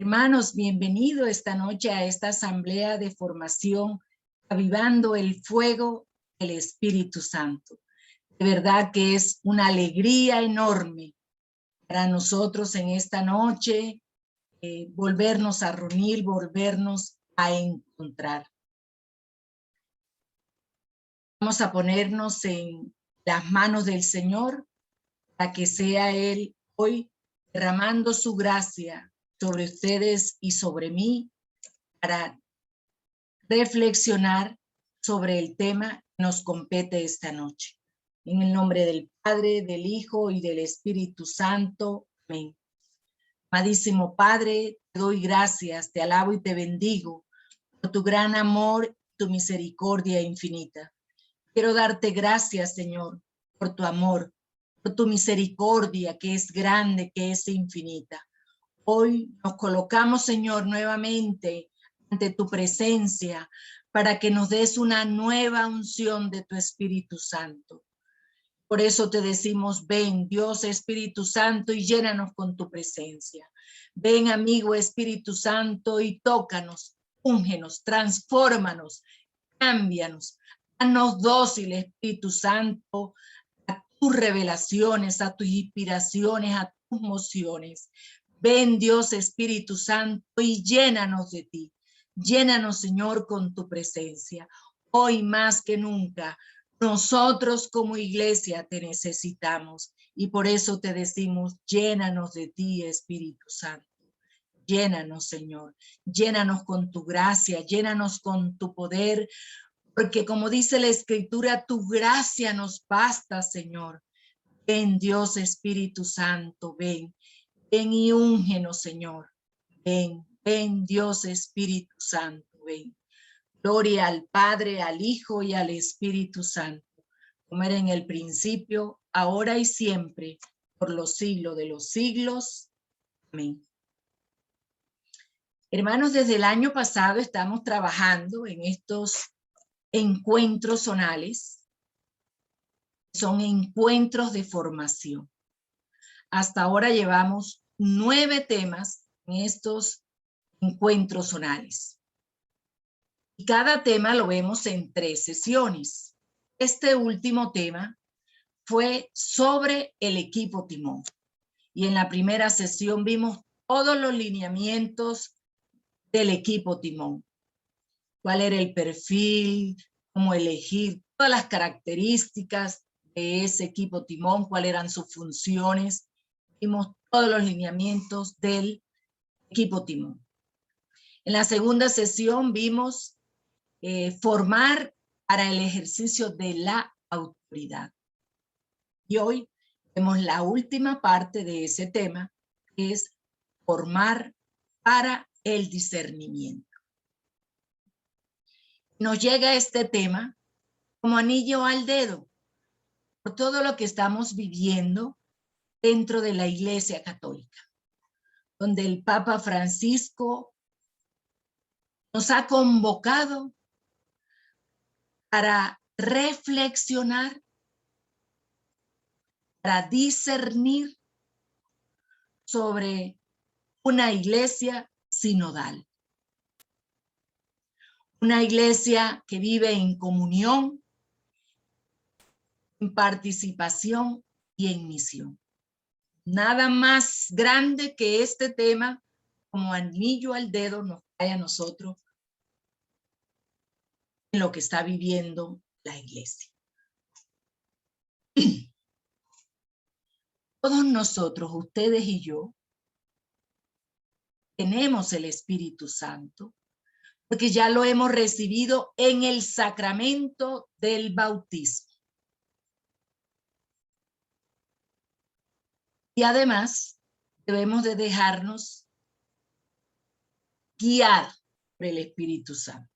Hermanos, bienvenido esta noche a esta asamblea de formación, avivando el fuego del Espíritu Santo. De verdad que es una alegría enorme para nosotros en esta noche volvernos a reunir, volvernos a encontrar. Vamos a ponernos en las manos del Señor para que sea Él hoy derramando su gracia sobre ustedes y sobre mí para reflexionar sobre el tema que nos compete esta noche. En el nombre del Padre, del Hijo y del Espíritu Santo. Amén. Amadísimo Padre, te doy gracias, te alabo y te bendigo por tu gran amor, tu misericordia infinita. Quiero darte gracias, Señor, por tu amor, por tu misericordia que es grande, que es infinita. Hoy nos colocamos, Señor, nuevamente ante tu presencia para que nos des una nueva unción de tu Espíritu Santo. Por eso te decimos, ven, Dios Espíritu Santo, y llénanos con tu presencia. Ven, amigo Espíritu Santo, y tócanos, úngenos, transfórmanos, cámbianos. Danos dócil, Espíritu Santo, a tus revelaciones, a tus inspiraciones, a tus mociones. Ven, Dios Espíritu Santo, y llénanos de ti. Llénanos, Señor, con tu presencia. Hoy más que nunca, nosotros como iglesia te necesitamos. Y por eso te decimos, llénanos de ti, Espíritu Santo. Llénanos, Señor. Llénanos con tu gracia, llénanos con tu poder. Porque como dice la Escritura, tu gracia nos basta, Señor. Ven, Dios Espíritu Santo, ven. Ven y úngenos, Señor. Ven, ven, Dios Espíritu Santo, ven. Gloria al Padre, al Hijo y al Espíritu Santo, como era en el principio, ahora y siempre, por los siglos de los siglos. Amén. Hermanos, desde el año pasado estamos trabajando en estos encuentros zonales. Son encuentros de formación. Hasta ahora llevamos 9 temas en estos encuentros zonales. Y cada tema lo vemos en 3 sesiones. Este último tema fue sobre el equipo timón. Y en la primera sesión vimos todos los lineamientos del equipo timón. Cuál era el perfil, cómo elegir, todas las características de ese equipo timón, cuáles eran sus funciones. Vimos todos los lineamientos del equipo timón. En la segunda sesión vimos formar para el ejercicio de la autoridad. Y hoy vemos la última parte de ese tema, que es formar para el discernimiento. Nos llega este tema como anillo al dedo, por todo lo que estamos viviendo dentro de la Iglesia Católica, donde el Papa Francisco nos ha convocado para reflexionar, para discernir sobre una iglesia sinodal. Una iglesia que vive en comunión, en participación y en misión. Nada más grande que este tema, como anillo al dedo, nos cae a nosotros en lo que está viviendo la iglesia. Todos nosotros, ustedes y yo, tenemos el Espíritu Santo, porque ya lo hemos recibido en el sacramento del bautismo. Y además, debemos de dejarnos guiar por el Espíritu Santo.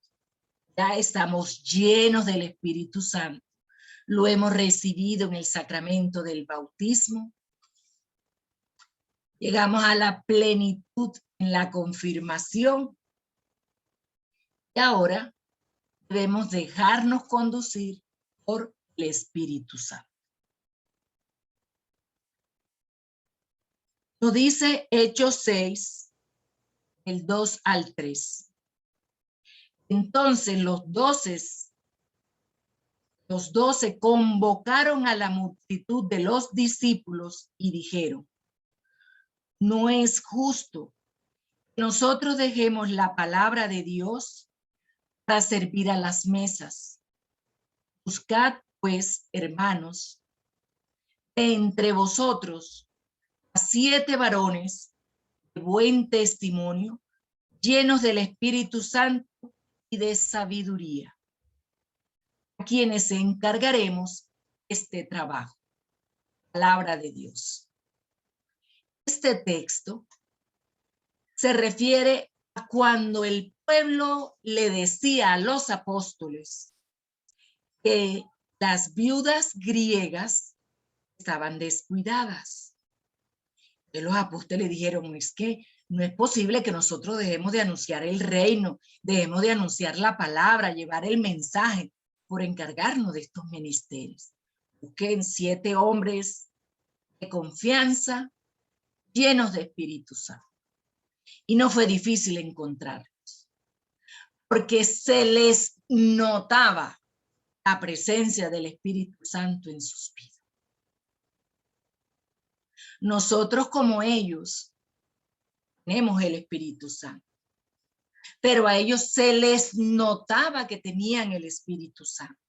Ya estamos llenos del Espíritu Santo. Lo hemos recibido en el sacramento del bautismo. Llegamos a la plenitud en la confirmación. Y ahora debemos dejarnos conducir por el Espíritu Santo. Nos dice Hechos 6, el 2 al 3. Entonces los 12 convocaron a la multitud de los discípulos y dijeron: no es justo que nosotros dejemos la palabra de Dios para servir a las mesas. Buscad, pues, hermanos, entre vosotros a 7 varones de buen testimonio, llenos del Espíritu Santo y de sabiduría, a quienes encargaremos este trabajo. Palabra de Dios. Este texto se refiere a cuando el pueblo le decía a los apóstoles que las viudas griegas estaban descuidadas. Y los apóstoles dijeron: es que no es posible que nosotros dejemos de anunciar el reino, dejemos de anunciar la palabra, llevar el mensaje por encargarnos de estos ministerios. Busquen 7 hombres de confianza, llenos de Espíritu Santo. Y no fue difícil encontrarlos, porque se les notaba la presencia del Espíritu Santo en sus vidas. Nosotros, como ellos, tenemos el Espíritu Santo, pero a ellos se les notaba que tenían el Espíritu Santo.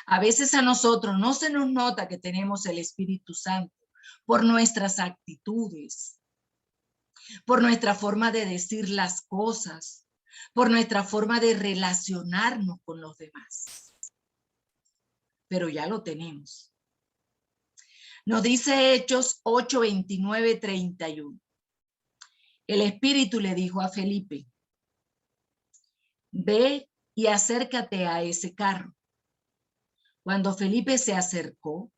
A veces a nosotros no se nos nota que tenemos el Espíritu Santo por nuestras actitudes, por nuestra forma de decir las cosas, por nuestra forma de relacionarnos con los demás. Pero ya lo tenemos. Nos dice Hechos 8, 29, 31. El Espíritu le dijo a Felipe: ve y acércate a ese carro. Cuando Felipe se acercó,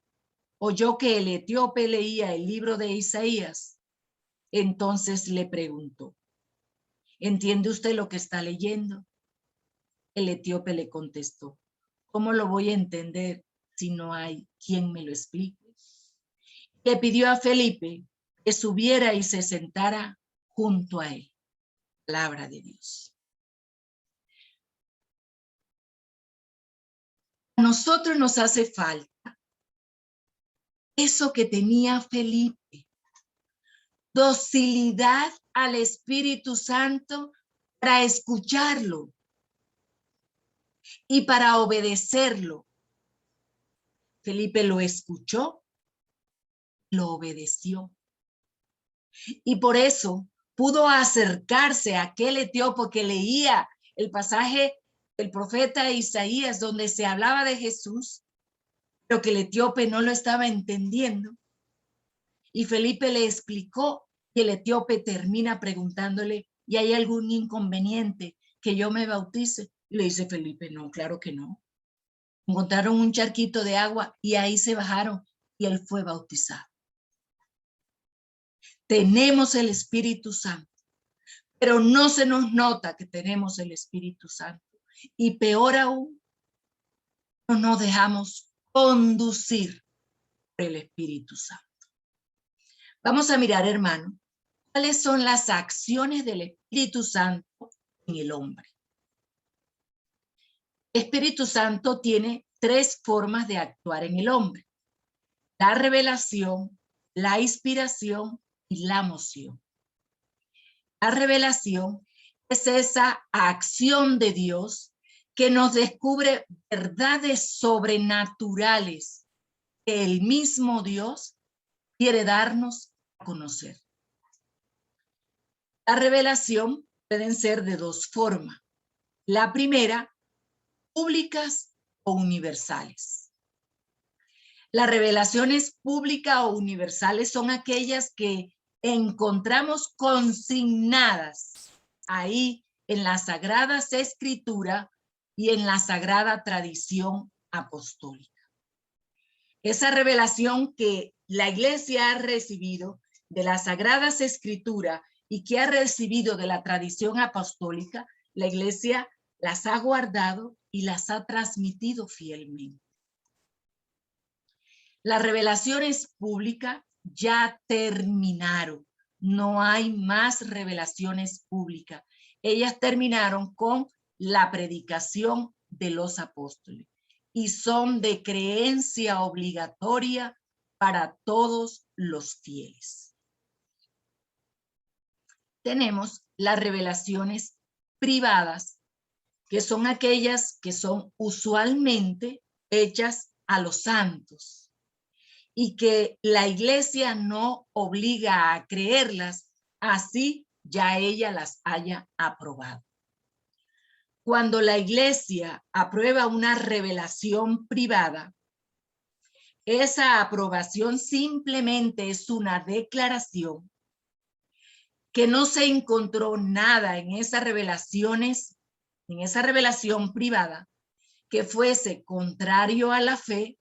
oyó que el etíope leía el libro de Isaías. Entonces le preguntó: ¿entiende usted lo que está leyendo? El etíope le contestó: ¿cómo lo voy a entender si no hay quien me lo explique? Le pidió a Felipe que subiera y se sentara junto a él. Palabra de Dios. A nosotros nos hace falta eso que tenía Felipe: docilidad al Espíritu Santo para escucharlo y para obedecerlo. Felipe lo escuchó, lo obedeció, y por eso pudo acercarse a aquel etíope que leía el pasaje del profeta Isaías donde se hablaba de Jesús, pero que el etíope no lo estaba entendiendo. Y Felipe le explicó, y el etíope termina preguntándole: ¿y hay algún inconveniente que yo me bautice? Y le dice Felipe: no, claro que no. Encontraron un charquito de agua y ahí se bajaron y él fue bautizado. Tenemos el Espíritu Santo, pero no se nos nota que tenemos el Espíritu Santo. Y peor aún, no nos dejamos conducir por el Espíritu Santo. Vamos a mirar, hermano, cuáles son las acciones del Espíritu Santo en el hombre. El Espíritu Santo tiene 3 formas de actuar en el hombre: la revelación, la inspiración y la moción. La revelación es esa acción de Dios que nos descubre verdades sobrenaturales que el mismo Dios quiere darnos a conocer. La revelación pueden ser de 2 formas. La primera, públicas o universales. Las revelaciones públicas o universales son aquellas que encontramos consignadas ahí en las Sagradas Escrituras y en la sagrada tradición apostólica. Esa revelación que la Iglesia ha recibido de las Sagradas Escrituras y que ha recibido de la tradición apostólica, la Iglesia las ha guardado y las ha transmitido fielmente. Las revelaciones públicas ya terminaron, no hay más revelaciones públicas. Ellas terminaron con la predicación de los apóstoles y son de creencia obligatoria para todos los fieles. Tenemos las revelaciones privadas, que son aquellas que son usualmente hechas a los santos y que la iglesia no obliga a creerlas, así ya ella las haya aprobado. Cuando la iglesia aprueba una revelación privada, esa aprobación simplemente es una declaración que no se encontró nada en esas revelaciones, en esa revelación privada, que fuese contrario a la fe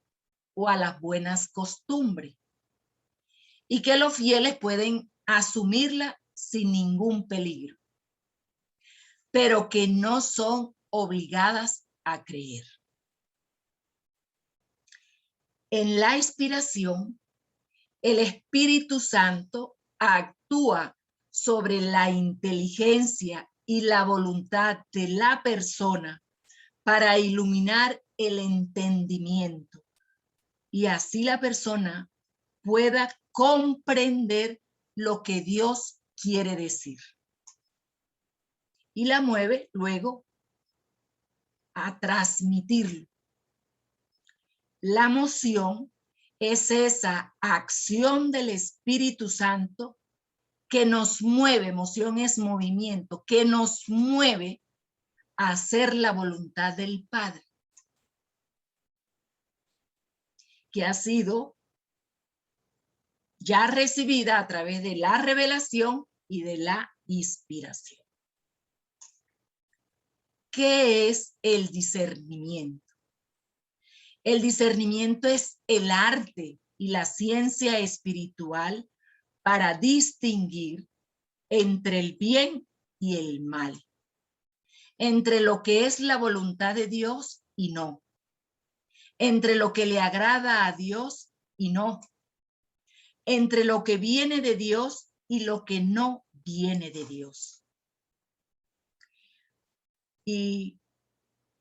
o a las buenas costumbres, y que los fieles pueden asumirla sin ningún peligro, pero que no son obligadas a creer. En la inspiración, el Espíritu Santo actúa sobre la inteligencia y la voluntad de la persona para iluminar el entendimiento, y así la persona pueda comprender lo que Dios quiere decir. Y la mueve luego a transmitirlo. La moción es esa acción del Espíritu Santo que nos mueve, moción es movimiento, que nos mueve a hacer la voluntad del Padre, que ha sido ya recibida a través de la revelación y de la inspiración. ¿Qué es el discernimiento? El discernimiento es el arte y la ciencia espiritual para distinguir entre el bien y el mal, entre lo que es la voluntad de Dios y no, entre lo que le agrada a Dios y no, entre lo que viene de Dios y lo que no viene de Dios. Y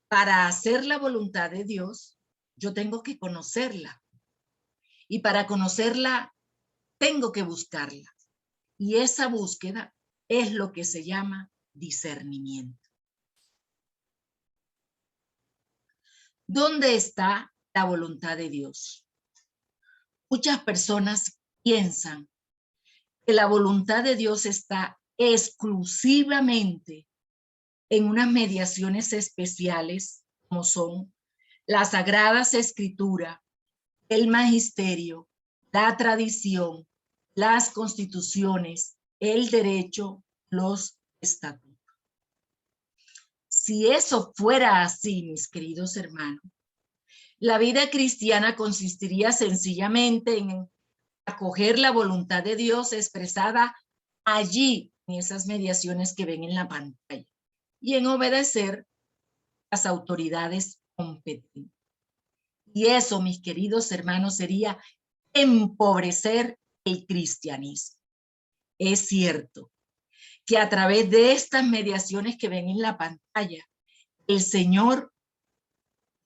para hacer la voluntad de Dios, yo tengo que conocerla. Y para conocerla, tengo que buscarla. Y esa búsqueda es lo que se llama discernimiento. ¿Dónde está la voluntad de Dios? Muchas personas piensan que la voluntad de Dios está exclusivamente en unas mediaciones especiales, como son las Sagradas Escrituras, el magisterio, la tradición, las constituciones, el derecho, los estatutos. Si eso fuera así, mis queridos hermanos, la vida cristiana consistiría sencillamente en acoger la voluntad de Dios expresada allí, en esas mediaciones que ven en la pantalla, y en obedecer las autoridades competentes. Y eso, mis queridos hermanos, sería empobrecer el cristianismo. Es cierto que a través de estas mediaciones que ven en la pantalla, el Señor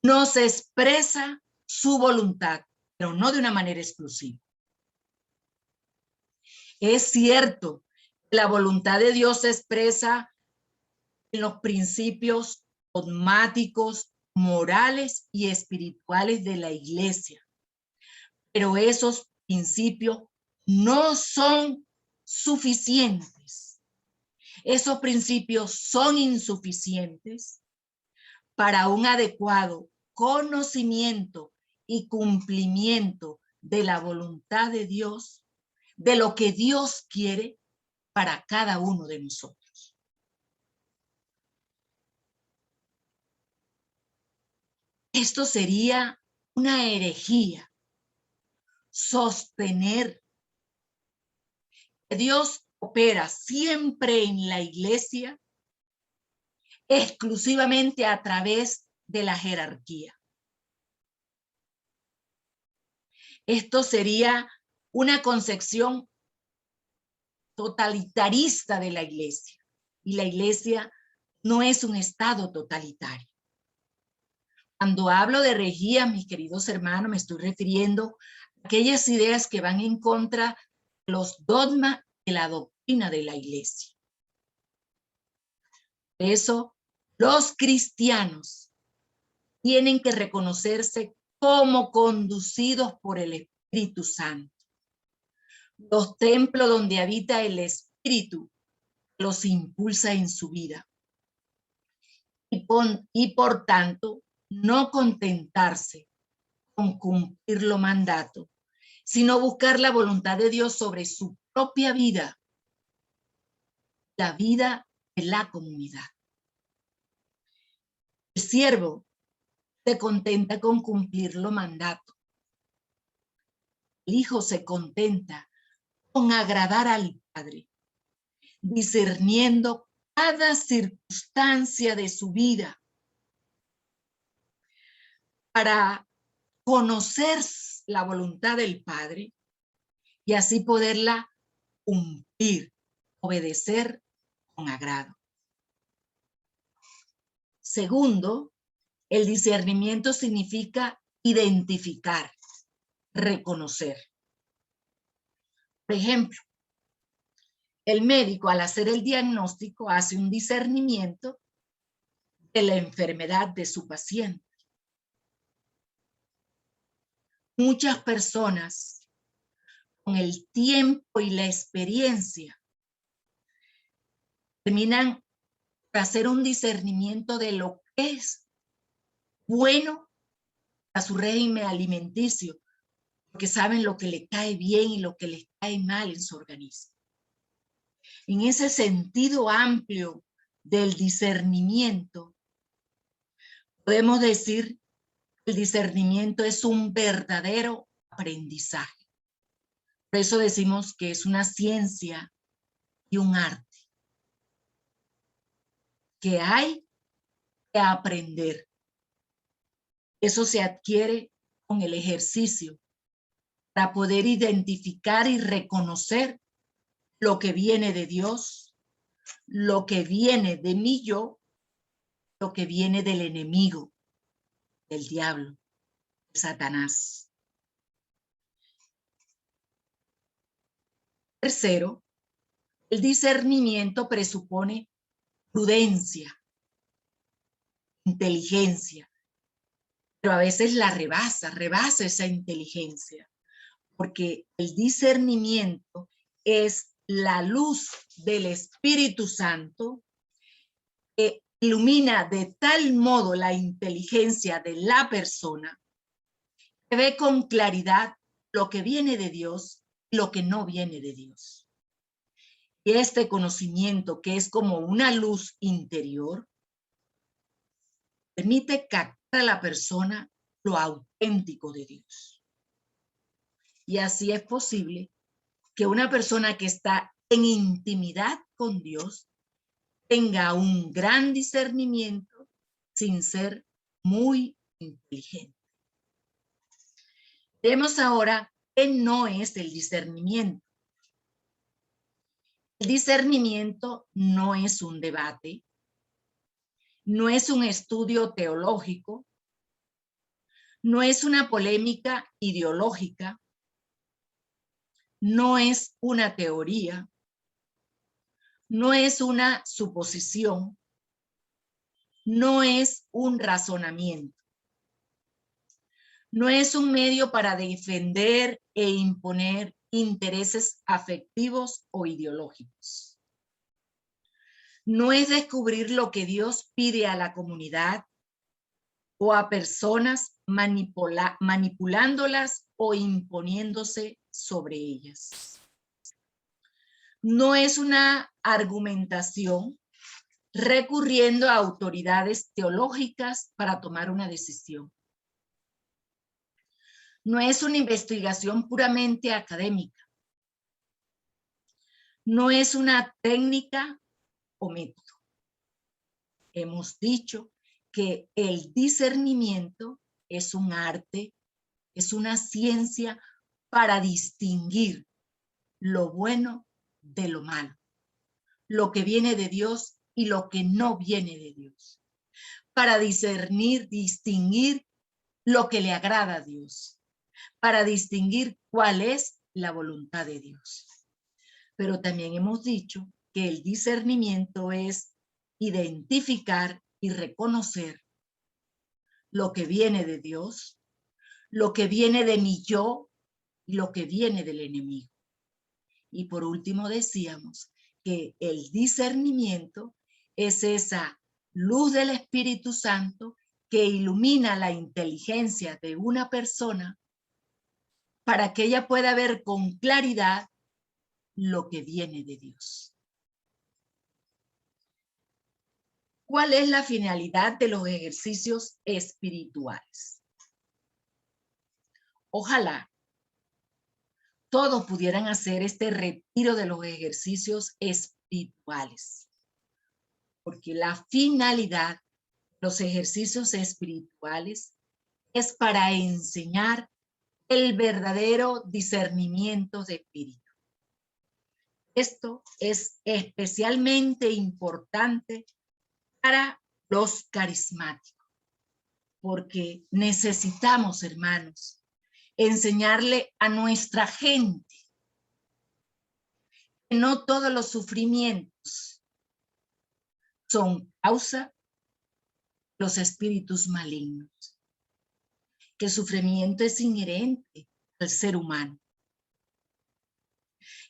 nos expresa su voluntad, pero no de una manera exclusiva. Es cierto que la voluntad de Dios se expresa en los principios dogmáticos, morales y espirituales de la iglesia, pero esos principios no son suficientes. Esos principios son insuficientes para un adecuado conocimiento y cumplimiento de la voluntad de Dios, de lo que Dios quiere para cada uno de nosotros. Esto sería una herejía, sostener que Dios opera siempre en la iglesia exclusivamente a través de la jerarquía. Esto sería una concepción totalitarista de la iglesia. Y la iglesia no es un estado totalitario. Cuando hablo de herejía, mis queridos hermanos, me estoy refiriendo a aquellas ideas que van en contra de los dogmas de la doctrina de la iglesia. Por eso, los cristianos tienen que reconocerse como conducidos por el Espíritu Santo. Los templos donde habita el Espíritu los impulsa en su vida. Y por tanto, no contentarse con cumplir los mandatos, sino buscar la voluntad de Dios sobre su propia vida, la vida de la comunidad. El siervo se contenta con cumplir los mandatos. El hijo se contenta con agradar al Padre, discerniendo cada circunstancia de su vida para conocer la voluntad del Padre y así poderla cumplir, obedecer con agrado. Segundo, el discernimiento significa identificar, reconocer. Por ejemplo, el médico al hacer el diagnóstico hace un discernimiento de la enfermedad de su paciente. Muchas personas con el tiempo y la experiencia terminan por hacer un discernimiento de lo que es bueno a su régimen alimenticio, porque saben lo que le cae bien y lo que le cae mal en su organismo. En ese sentido amplio del discernimiento, podemos decir que el discernimiento es un verdadero aprendizaje. Por eso decimos que es una ciencia y un arte que hay que aprender. Eso se adquiere con el ejercicio para poder identificar y reconocer lo que viene de Dios, lo que viene de mi yo, lo que viene del enemigo, del diablo, de Satanás. Tercero, el discernimiento presupone prudencia, inteligencia, pero a veces la rebasa esa inteligencia, porque el discernimiento es la luz del Espíritu Santo que ilumina de tal modo la inteligencia de la persona que ve con claridad lo que viene de Dios y lo que no viene de Dios. Y este conocimiento, que es como una luz interior, permite captar a la persona lo auténtico de Dios. Y así es posible que una persona que está en intimidad con Dios tenga un gran discernimiento sin ser muy inteligente. Vemos ahora qué no es el discernimiento. El discernimiento no es un debate, no es un estudio teológico, no es una polémica ideológica, no es una teoría, no es una suposición, no es un razonamiento, no es un medio para defender e imponer intereses afectivos o ideológicos. No es descubrir lo que Dios pide a la comunidad o a personas manipulándolas o imponiéndose sobre ellas. No es una argumentación recurriendo a autoridades teológicas para tomar una decisión. No es una investigación puramente académica. No es una técnica o método. Hemos dicho que el discernimiento es un arte, es una ciencia para distinguir lo bueno de lo malo, lo que viene de Dios y lo que no viene de Dios, para discernir, distinguir lo que le agrada a Dios, para distinguir cuál es la voluntad de Dios. Pero también hemos dicho que el discernimiento es identificar y reconocer lo que viene de Dios, lo que viene de mi yo y lo que viene del enemigo. Y por último decíamos que el discernimiento es esa luz del Espíritu Santo que ilumina la inteligencia de una persona para que ella pueda ver con claridad lo que viene de Dios. ¿Cuál es la finalidad de los ejercicios espirituales? Ojalá todos pudieran hacer este retiro de los ejercicios espirituales, porque la finalidad de los ejercicios espirituales es para enseñar el verdadero discernimiento de espíritu. Esto es especialmente importante para los carismáticos, porque necesitamos, hermanos, enseñarle a nuestra gente que no todos los sufrimientos son causa de los espíritus malignos, que el sufrimiento es inherente al ser humano,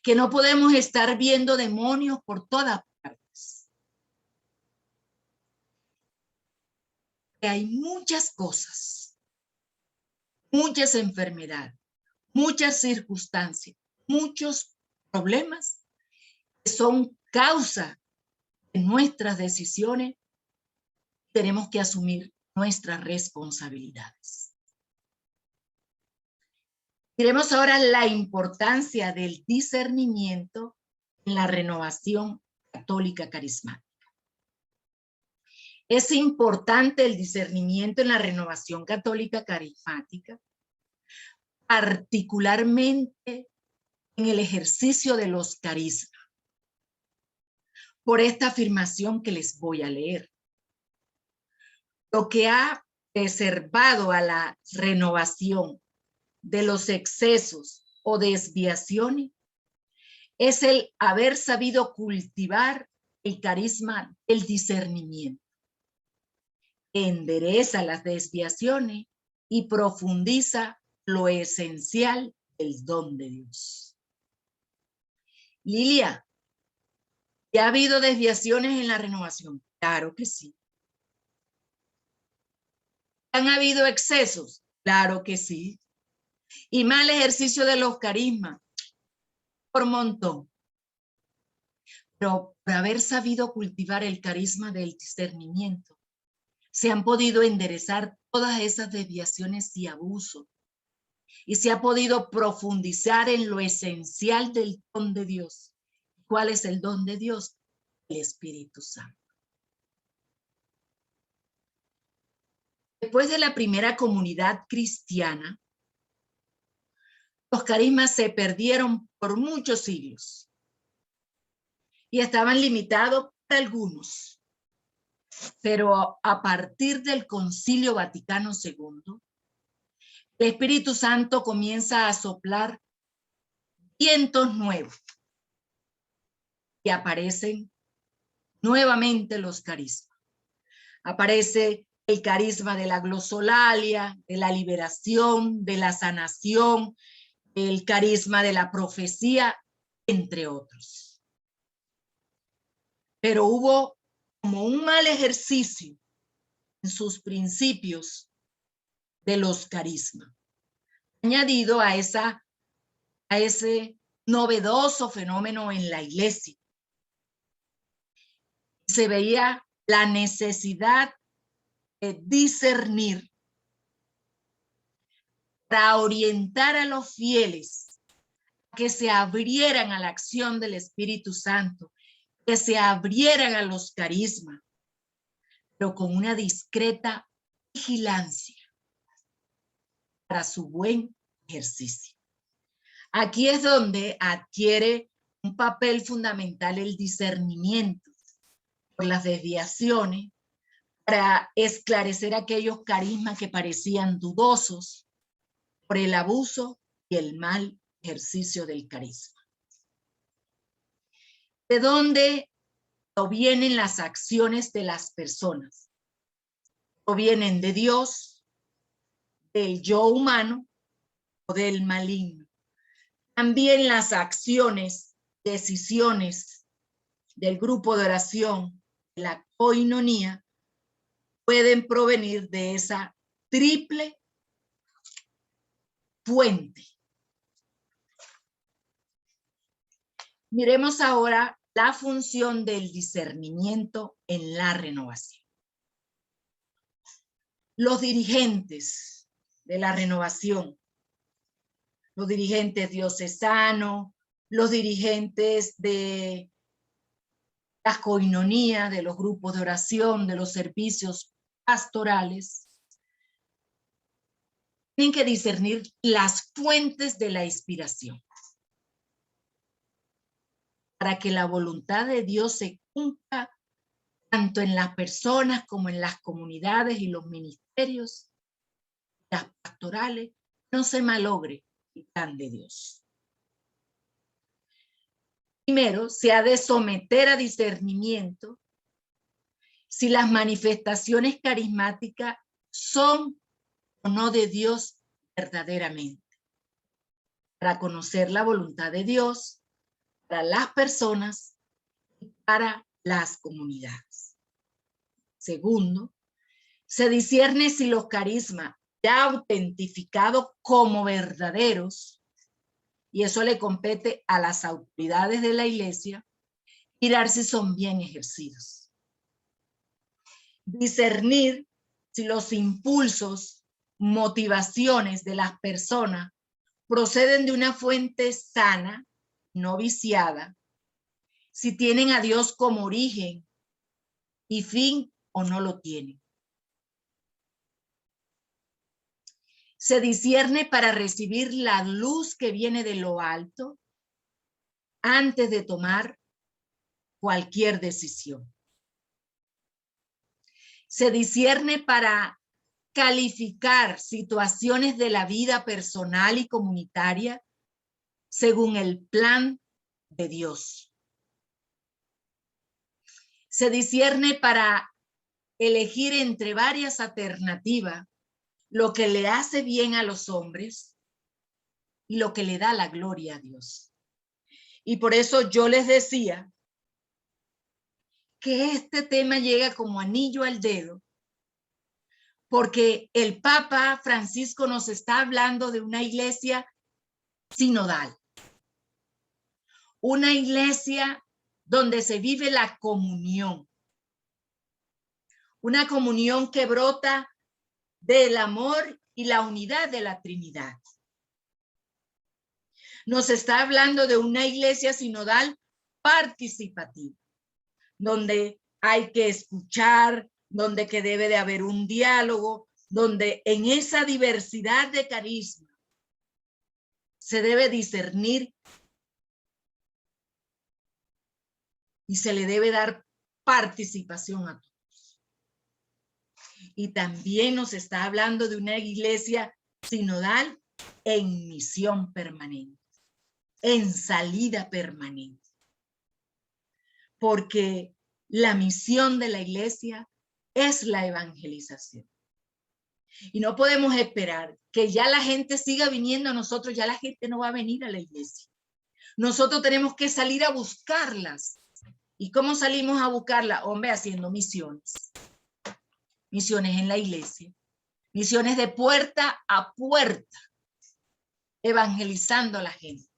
que no podemos estar viendo demonios por todas partes, que hay muchas cosas, muchas enfermedades, muchas circunstancias, muchos problemas que son causa de nuestras decisiones. Tenemos que asumir nuestras responsabilidades. Diremos ahora la importancia del discernimiento en la renovación católica carismática. Es importante el discernimiento en la renovación católica carismática, particularmente en el ejercicio de los carismas, por esta afirmación que les voy a leer. Lo que ha preservado a la renovación de los excesos o desviaciones es el haber sabido cultivar el carisma del discernimiento. Endereza las desviaciones y profundiza lo esencial del don de Dios. Lilia, ¿ya ha habido desviaciones en la renovación? Claro que sí. ¿Han habido excesos? Claro que sí. Y mal ejercicio de los carismas, por montón. Pero por haber sabido cultivar el carisma del discernimiento, se han podido enderezar todas esas desviaciones y abusos. Y se ha podido profundizar en lo esencial del don de Dios. ¿Cuál es el don de Dios? El Espíritu Santo. Después de la primera comunidad cristiana, los carismas se perdieron por muchos siglos y estaban limitados para algunos. Pero a partir del Concilio Vaticano II, el Espíritu Santo comienza a soplar vientos nuevos y aparecen nuevamente los carismas. Aparece el carisma de la glosolalia, de la liberación, de la sanación, el carisma de la profecía, entre otros. Pero hubo como un mal ejercicio en sus principios de los carismas, añadido a ese novedoso fenómeno en la iglesia. Se veía la necesidad de discernir para orientar a los fieles a que se abrieran a la acción del Espíritu Santo, que se abrieran a los carismas, pero con una discreta vigilancia para su buen ejercicio. Aquí es donde adquiere un papel fundamental el discernimiento por las desviaciones, para esclarecer aquellos carismas que parecían dudosos por el abuso y el mal ejercicio del carisma. ¿De dónde provienen las acciones de las personas? ¿Provienen de Dios, del yo humano o del maligno? También las acciones, decisiones del grupo de oración, la coinonía, pueden provenir de esa triple fuente. Miremos ahora la función del discernimiento en la renovación. Los dirigentes de la renovación, los dirigentes diocesanos, los dirigentes de las coinonías, de los grupos de oración, de los servicios pastorales, tienen que discernir las fuentes de la inspiración para que la voluntad de Dios se cumpla tanto en las personas como en las comunidades y los ministerios, las pastorales, no se malogre el plan de Dios. Primero, se ha de someter a discernimiento si las manifestaciones carismáticas son o no de Dios verdaderamente, para conocer la voluntad de Dios para las personas y para las comunidades. Segundo, se discierne si los carismas ya autentificados como verdaderos, y eso le compete a las autoridades de la iglesia, mirar si son bien ejercidos. Discernir si los impulsos, motivaciones de las personas proceden de una fuente sana, no viciada, si tienen a Dios como origen y fin o no lo tienen. Se discierne para recibir la luz que viene de lo alto antes de tomar cualquier decisión. Se discierne para calificar situaciones de la vida personal y comunitaria según el plan de Dios. Se discierne para elegir entre varias alternativas lo que le hace bien a los hombres y lo que le da la gloria a Dios. Y por eso yo les decía que este tema llega como anillo al dedo, porque el Papa Francisco nos está hablando de una iglesia sinodal, una iglesia donde se vive la comunión, una comunión que brota del amor y la unidad de la Trinidad. Nos está hablando de una iglesia sinodal participativa, donde hay que escuchar, donde que debe de haber un diálogo, donde en esa diversidad de carisma se debe discernir y se le debe dar participación a todos. Y también nos está hablando de una iglesia sinodal en misión permanente, en salida permanente. Porque la misión de la iglesia es la evangelización. Y no podemos esperar que ya la gente siga viniendo a nosotros, ya la gente no va a venir a la iglesia. Nosotros tenemos que salir a buscarlas. ¿Y cómo salimos a buscarlas? Hombre, haciendo misiones. Misiones en la iglesia. Misiones de puerta a puerta. Evangelizando a la gente.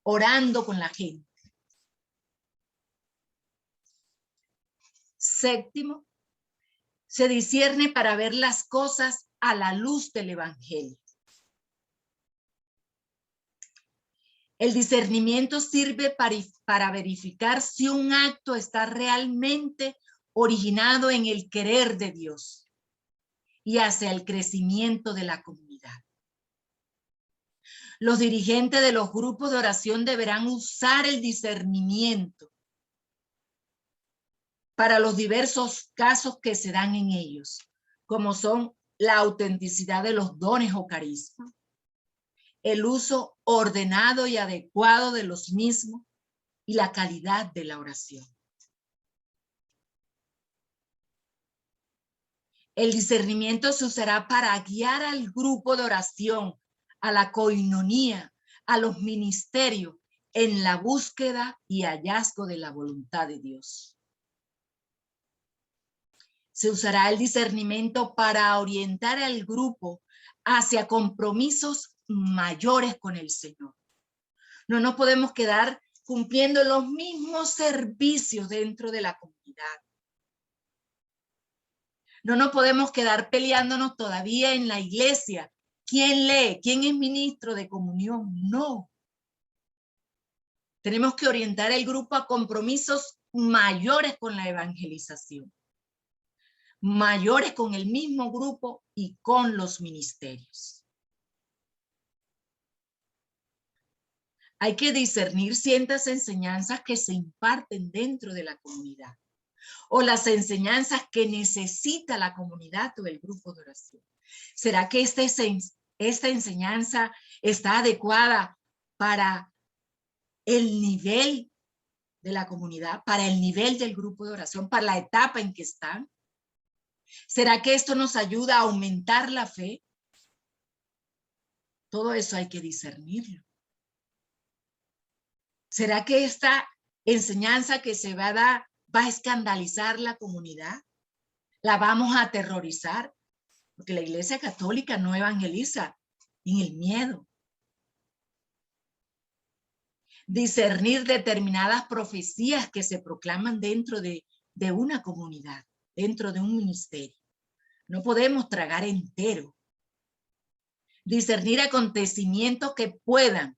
Orando con la gente. Séptimo, se discierne para ver las cosas a la luz del evangelio. El discernimiento sirve para verificar si un acto está realmente originado en el querer de Dios y hacia el crecimiento de la comunidad. Los dirigentes de los grupos de oración deberán usar el discernimiento para los diversos casos que se dan en ellos, como son la autenticidad de los dones o carismas, el uso ordenado y adecuado de los mismos y la calidad de la oración. El discernimiento se usará para guiar al grupo de oración, a la coinonía, a los ministerios, en la búsqueda y hallazgo de la voluntad de Dios. Se usará el discernimiento para orientar al grupo hacia compromisos mayores con el Señor. No nos podemos quedar cumpliendo los mismos servicios dentro de la comunidad. No nos podemos quedar peleándonos todavía en la iglesia. ¿Quién lee? ¿Quién es ministro de comunión? No. Tenemos que orientar el grupo a compromisos mayores con la evangelización, mayores con el mismo grupo y con los ministerios. Hay que discernir ciertas enseñanzas que se imparten dentro de la comunidad o las enseñanzas que necesita la comunidad o el grupo de oración. ¿Será que esta enseñanza está adecuada para el nivel de la comunidad, para el nivel del grupo de oración, para la etapa en que están? ¿Será que esto nos ayuda a aumentar la fe? Todo eso hay que discernirlo. ¿Será que esta enseñanza que se va a dar va a escandalizar la comunidad? ¿La vamos a aterrorizar? Porque la Iglesia Católica no evangeliza en el miedo. Discernir determinadas profecías que se proclaman dentro de una comunidad, dentro de un ministerio. No podemos tragar entero. Discernir acontecimientos que puedan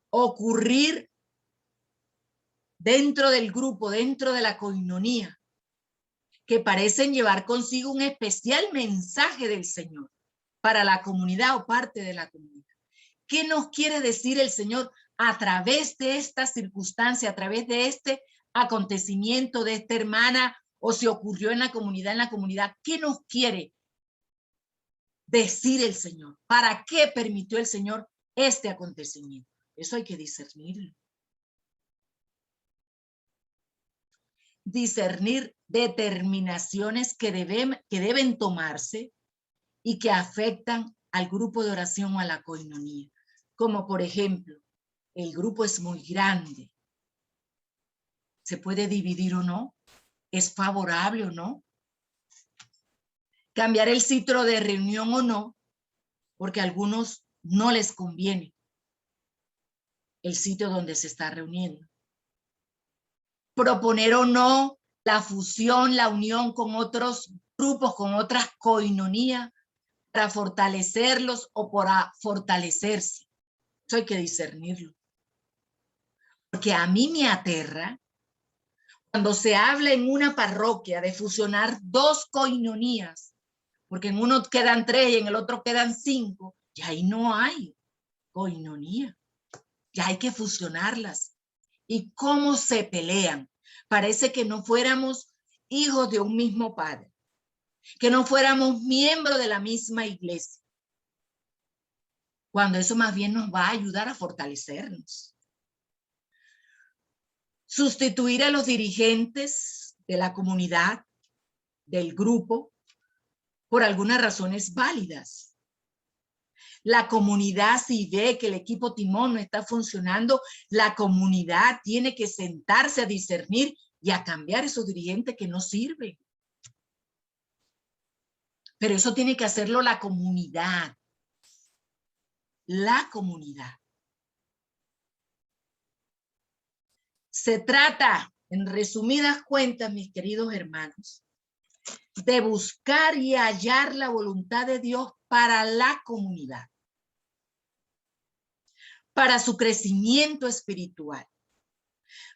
ocurrir dentro del grupo, dentro de la coinonía, que parecen llevar consigo un especial mensaje del Señor para la comunidad o parte de la comunidad. ¿Qué nos quiere decir el Señor a través de esta circunstancia, a través de este acontecimiento, de esta hermana, o si ocurrió en la comunidad? ¿Qué nos quiere decir el Señor? ¿Para qué permitió el Señor este acontecimiento? Eso hay que discernirlo. Discernir determinaciones que deben tomarse y que afectan al grupo de oración o a la coinonía. Como por ejemplo, el grupo es muy grande. ¿Se puede dividir o no? ¿Es favorable o no? ¿Cambiar el sitio de reunión o no? Porque a algunos no les conviene el sitio donde se está reuniendo. Proponer o no la fusión, la unión con otros grupos, con otras coinonías, para fortalecerlos o para fortalecerse. Eso hay que discernirlo. Porque a mí me aterra cuando se habla en una parroquia de fusionar dos coinonías, porque en uno quedan 3 y en el otro quedan 5, y ahí no hay coinonía. Ya hay que fusionarlas. ¿Y cómo se pelean? Parece que no fuéramos hijos de un mismo padre, que no fuéramos miembros de la misma iglesia, cuando eso más bien nos va a ayudar a fortalecernos. Sustituir a los dirigentes de la comunidad, del grupo, por algunas razones válidas. La comunidad, si ve que el equipo timón no está funcionando, la comunidad tiene que sentarse a discernir y a cambiar esos dirigentes que no sirven. Pero eso tiene que hacerlo la comunidad. La comunidad. Se trata, en resumidas cuentas, mis queridos hermanos, de buscar y hallar la voluntad de Dios para la comunidad, para su crecimiento espiritual,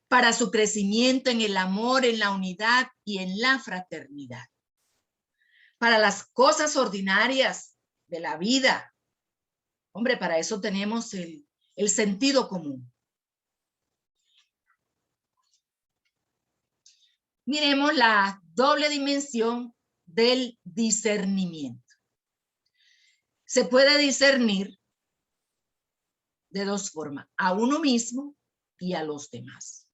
para su crecimiento en el amor, en la unidad y en la fraternidad, para las cosas ordinarias de la vida, Hombre, para eso tenemos el sentido común. Miremos la doble dimensión del discernimiento. Se puede discernir de dos formas, a uno mismo y a los demás.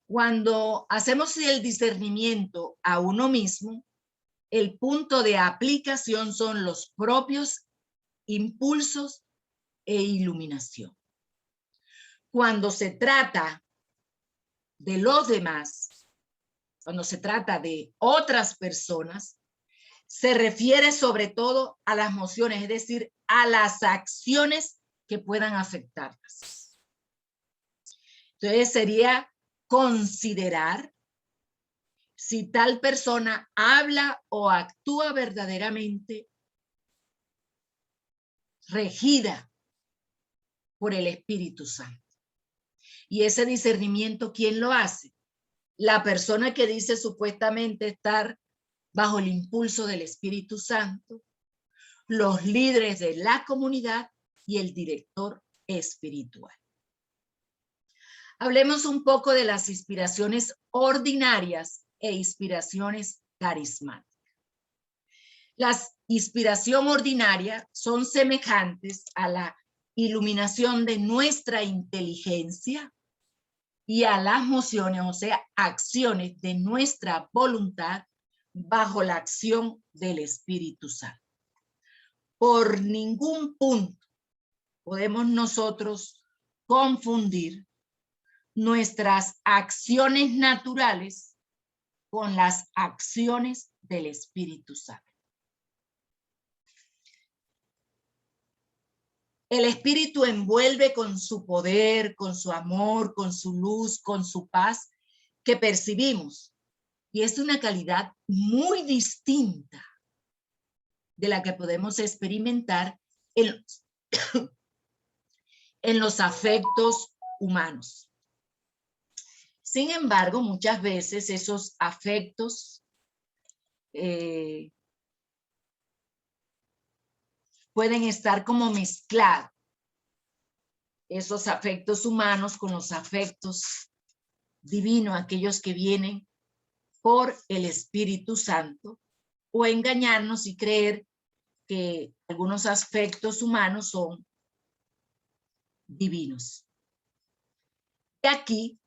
Cuando hacemos el discernimiento a uno mismo, el punto de aplicación son los propios impulsos e iluminación. Cuando se trata de los demás, cuando se trata de otras personas, se refiere sobre todo a las emociones, es decir, a las acciones que puedan afectarlas. Entonces sería considerar si tal persona habla o actúa verdaderamente regida por el Espíritu Santo. Y ese discernimiento, ¿quién lo hace? La persona que dice supuestamente estar bajo el impulso del Espíritu Santo, los líderes de la comunidad y el director espiritual. Hablemos un poco de las inspiraciones ordinarias e inspiraciones carismáticas. Las inspiración ordinaria son semejantes a la iluminación de nuestra inteligencia y a las mociones, o sea, acciones de nuestra voluntad bajo la acción del Espíritu Santo. Por ningún punto podemos nosotros confundir nuestras acciones naturales con las acciones del Espíritu Santo. El Espíritu envuelve con su poder, con su amor, con su luz, con su paz que percibimos. Y es una calidad muy distinta de la que podemos experimentar en los afectos humanos. Sin embargo, muchas veces esos afectos pueden estar como mezclados, esos afectos humanos con los afectos divinos, aquellos que vienen por el Espíritu Santo, o engañarnos y creer que algunos aspectos humanos son divinos. Y aquí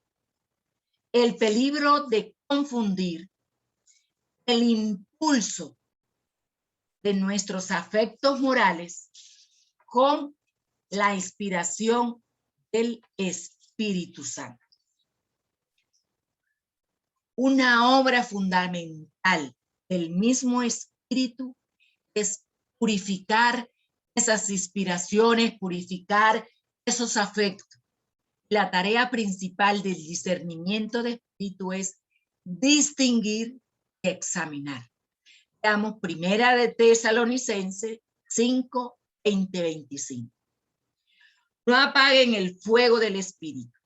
el peligro de confundir el impulso de nuestros afectos morales con la inspiración del Espíritu Santo. Una obra fundamental del mismo Espíritu es purificar esas inspiraciones, purificar esos afectos. La tarea principal del discernimiento de espíritu es distinguir y examinar. Veamos Primera de Tesalonicenses 5, 20, 25. No apaguen el fuego del Espíritu.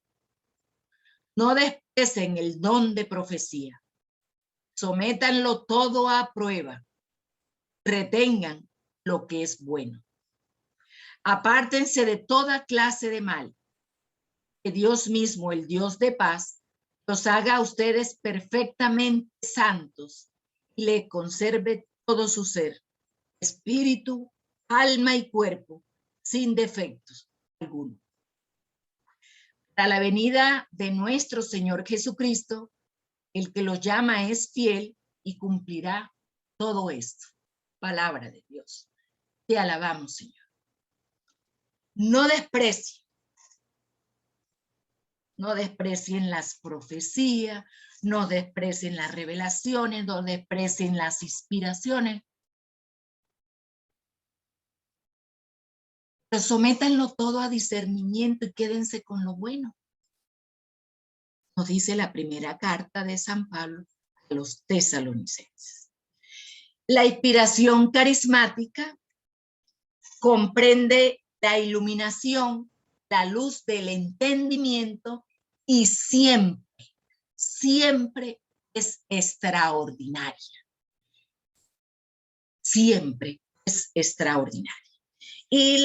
No desprecien el don de profecía. Sométanlo todo a prueba. Retengan lo que es bueno. Apártense de toda clase de mal. Que Dios mismo, el Dios de paz, los haga a ustedes perfectamente santos y le conserve todo su ser, espíritu, alma y cuerpo, sin defectos alguno. Para la venida de nuestro Señor Jesucristo, el que los llama es fiel y cumplirá todo esto. Palabra de Dios. Te alabamos, Señor. No desprecie. No desprecien las profecías, no desprecien las revelaciones, no desprecien las inspiraciones. Pero sométanlo todo a discernimiento y quédense con lo bueno. Nos dice la primera carta de San Pablo a los tesalonicenses. La inspiración carismática comprende la iluminación, la luz del entendimiento y siempre es extraordinaria. Siempre es extraordinaria. y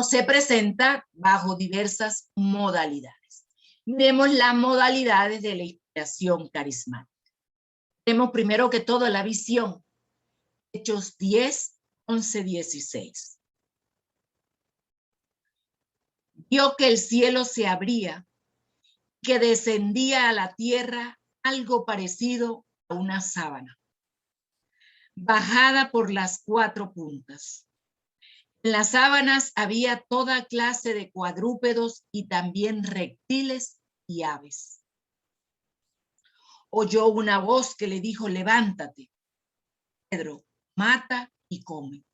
se presenta bajo diversas modalidades. Vemos las modalidades de la inspiración carismática. Vemos primero que todo la visión. Hechos 10, 11, 16. Vio que el cielo se abría, que descendía a la tierra algo parecido a una sábana, bajada por las 4 puntas. En las sábanas había toda clase de cuadrúpedos y también reptiles y aves. Oyó una voz que le dijo: levántate, Pedro, mata y come.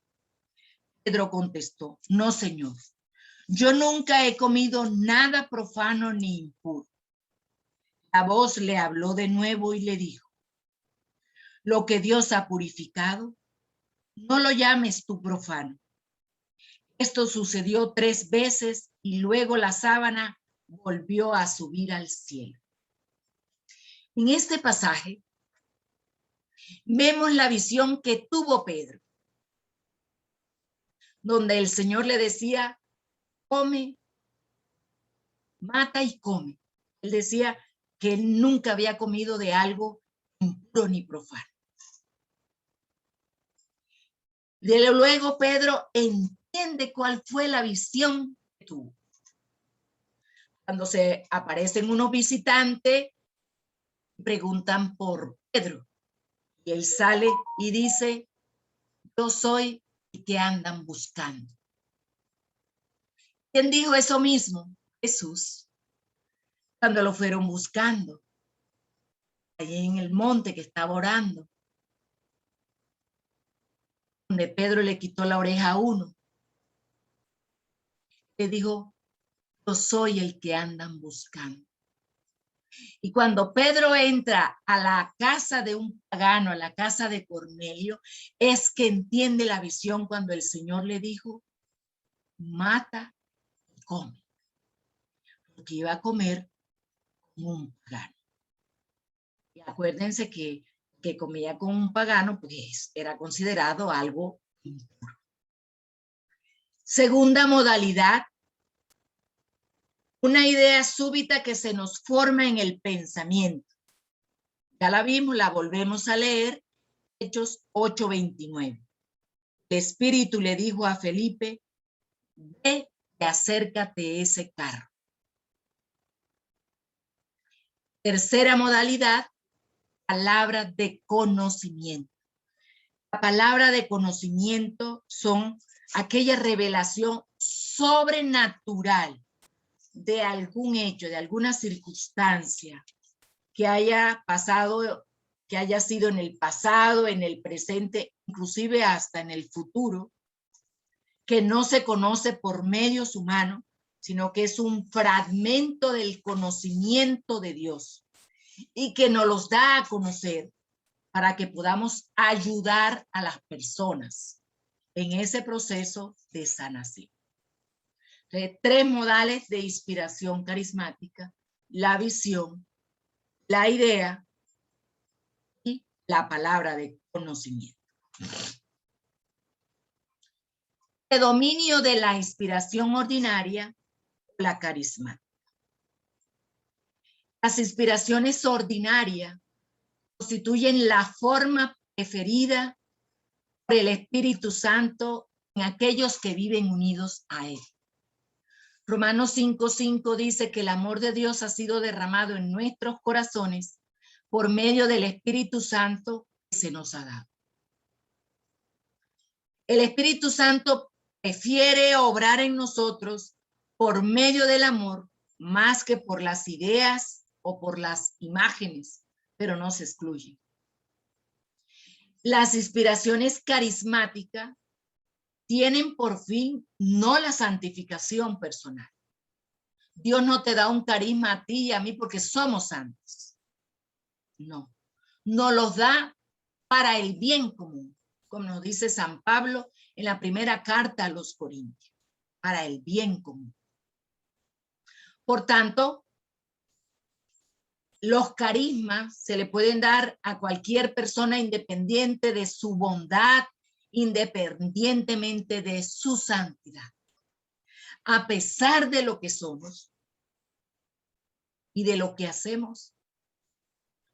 Pedro contestó: no, Señor, yo nunca he comido nada profano ni impuro. La voz le habló de nuevo y le dijo: lo que Dios ha purificado, no lo llames tú profano. Esto sucedió 3 veces y luego la sábana volvió a subir al cielo. En este pasaje vemos la visión que tuvo Pedro, donde el Señor le decía: come, mata y come. Él decía que nunca había comido de algo impuro ni profano. Luego Pedro entiende cuál fue la visión que tuvo. Cuando se aparecen unos visitantes, preguntan por Pedro. Y él sale y dice: yo soy el que andan buscando. ¿Quién dijo eso mismo? Jesús. Cuando lo fueron buscando, allí en el monte que estaba orando, donde Pedro le quitó la oreja a uno, le dijo: yo soy el que andan buscando. Y cuando Pedro entra a la casa de un pagano, a la casa de Cornelio, es que entiende la visión cuando el Señor le dijo: mata y come. Porque iba a comer como un pagano. Y acuérdense que comía con un pagano, pues era considerado algo impuro. Segunda modalidad, una idea súbita que se nos forma en el pensamiento. Ya la vimos, la volvemos a leer, Hechos 8:29. El Espíritu le dijo a Felipe: ve y acércate ese carro. Tercera modalidad, palabra de conocimiento. La palabra de conocimiento son aquella revelación sobrenatural de algún hecho, de alguna circunstancia que haya pasado, que haya sido en el pasado, en el presente, inclusive hasta en el futuro, que no se conoce por medios humanos, sino que es un fragmento del conocimiento de Dios y que nos los da a conocer para que podamos ayudar a las personas en ese proceso de sanación. Entonces, 3 modales de inspiración carismática: la visión, la idea y la palabra de conocimiento. El dominio de la inspiración ordinaria, la carismática. Las inspiraciones ordinarias constituyen la forma preferida por el Espíritu Santo en aquellos que viven unidos a Él. Romanos 5:5 dice que el amor de Dios ha sido derramado en nuestros corazones por medio del Espíritu Santo que se nos ha dado. El Espíritu Santo prefiere obrar en nosotros por medio del amor más que por las ideas o por las imágenes, pero no se excluye. Las inspiraciones carismáticas tienen por fin no la santificación personal. Dios no te da un carisma a ti y a mí porque somos santos. No, nos los da para el bien común, como nos dice San Pablo en la primera carta a los Corintios, para el bien común. Por tanto, los carismas se le pueden dar a cualquier persona independiente de su bondad independientemente de su santidad. A pesar de lo que somos y de lo que hacemos,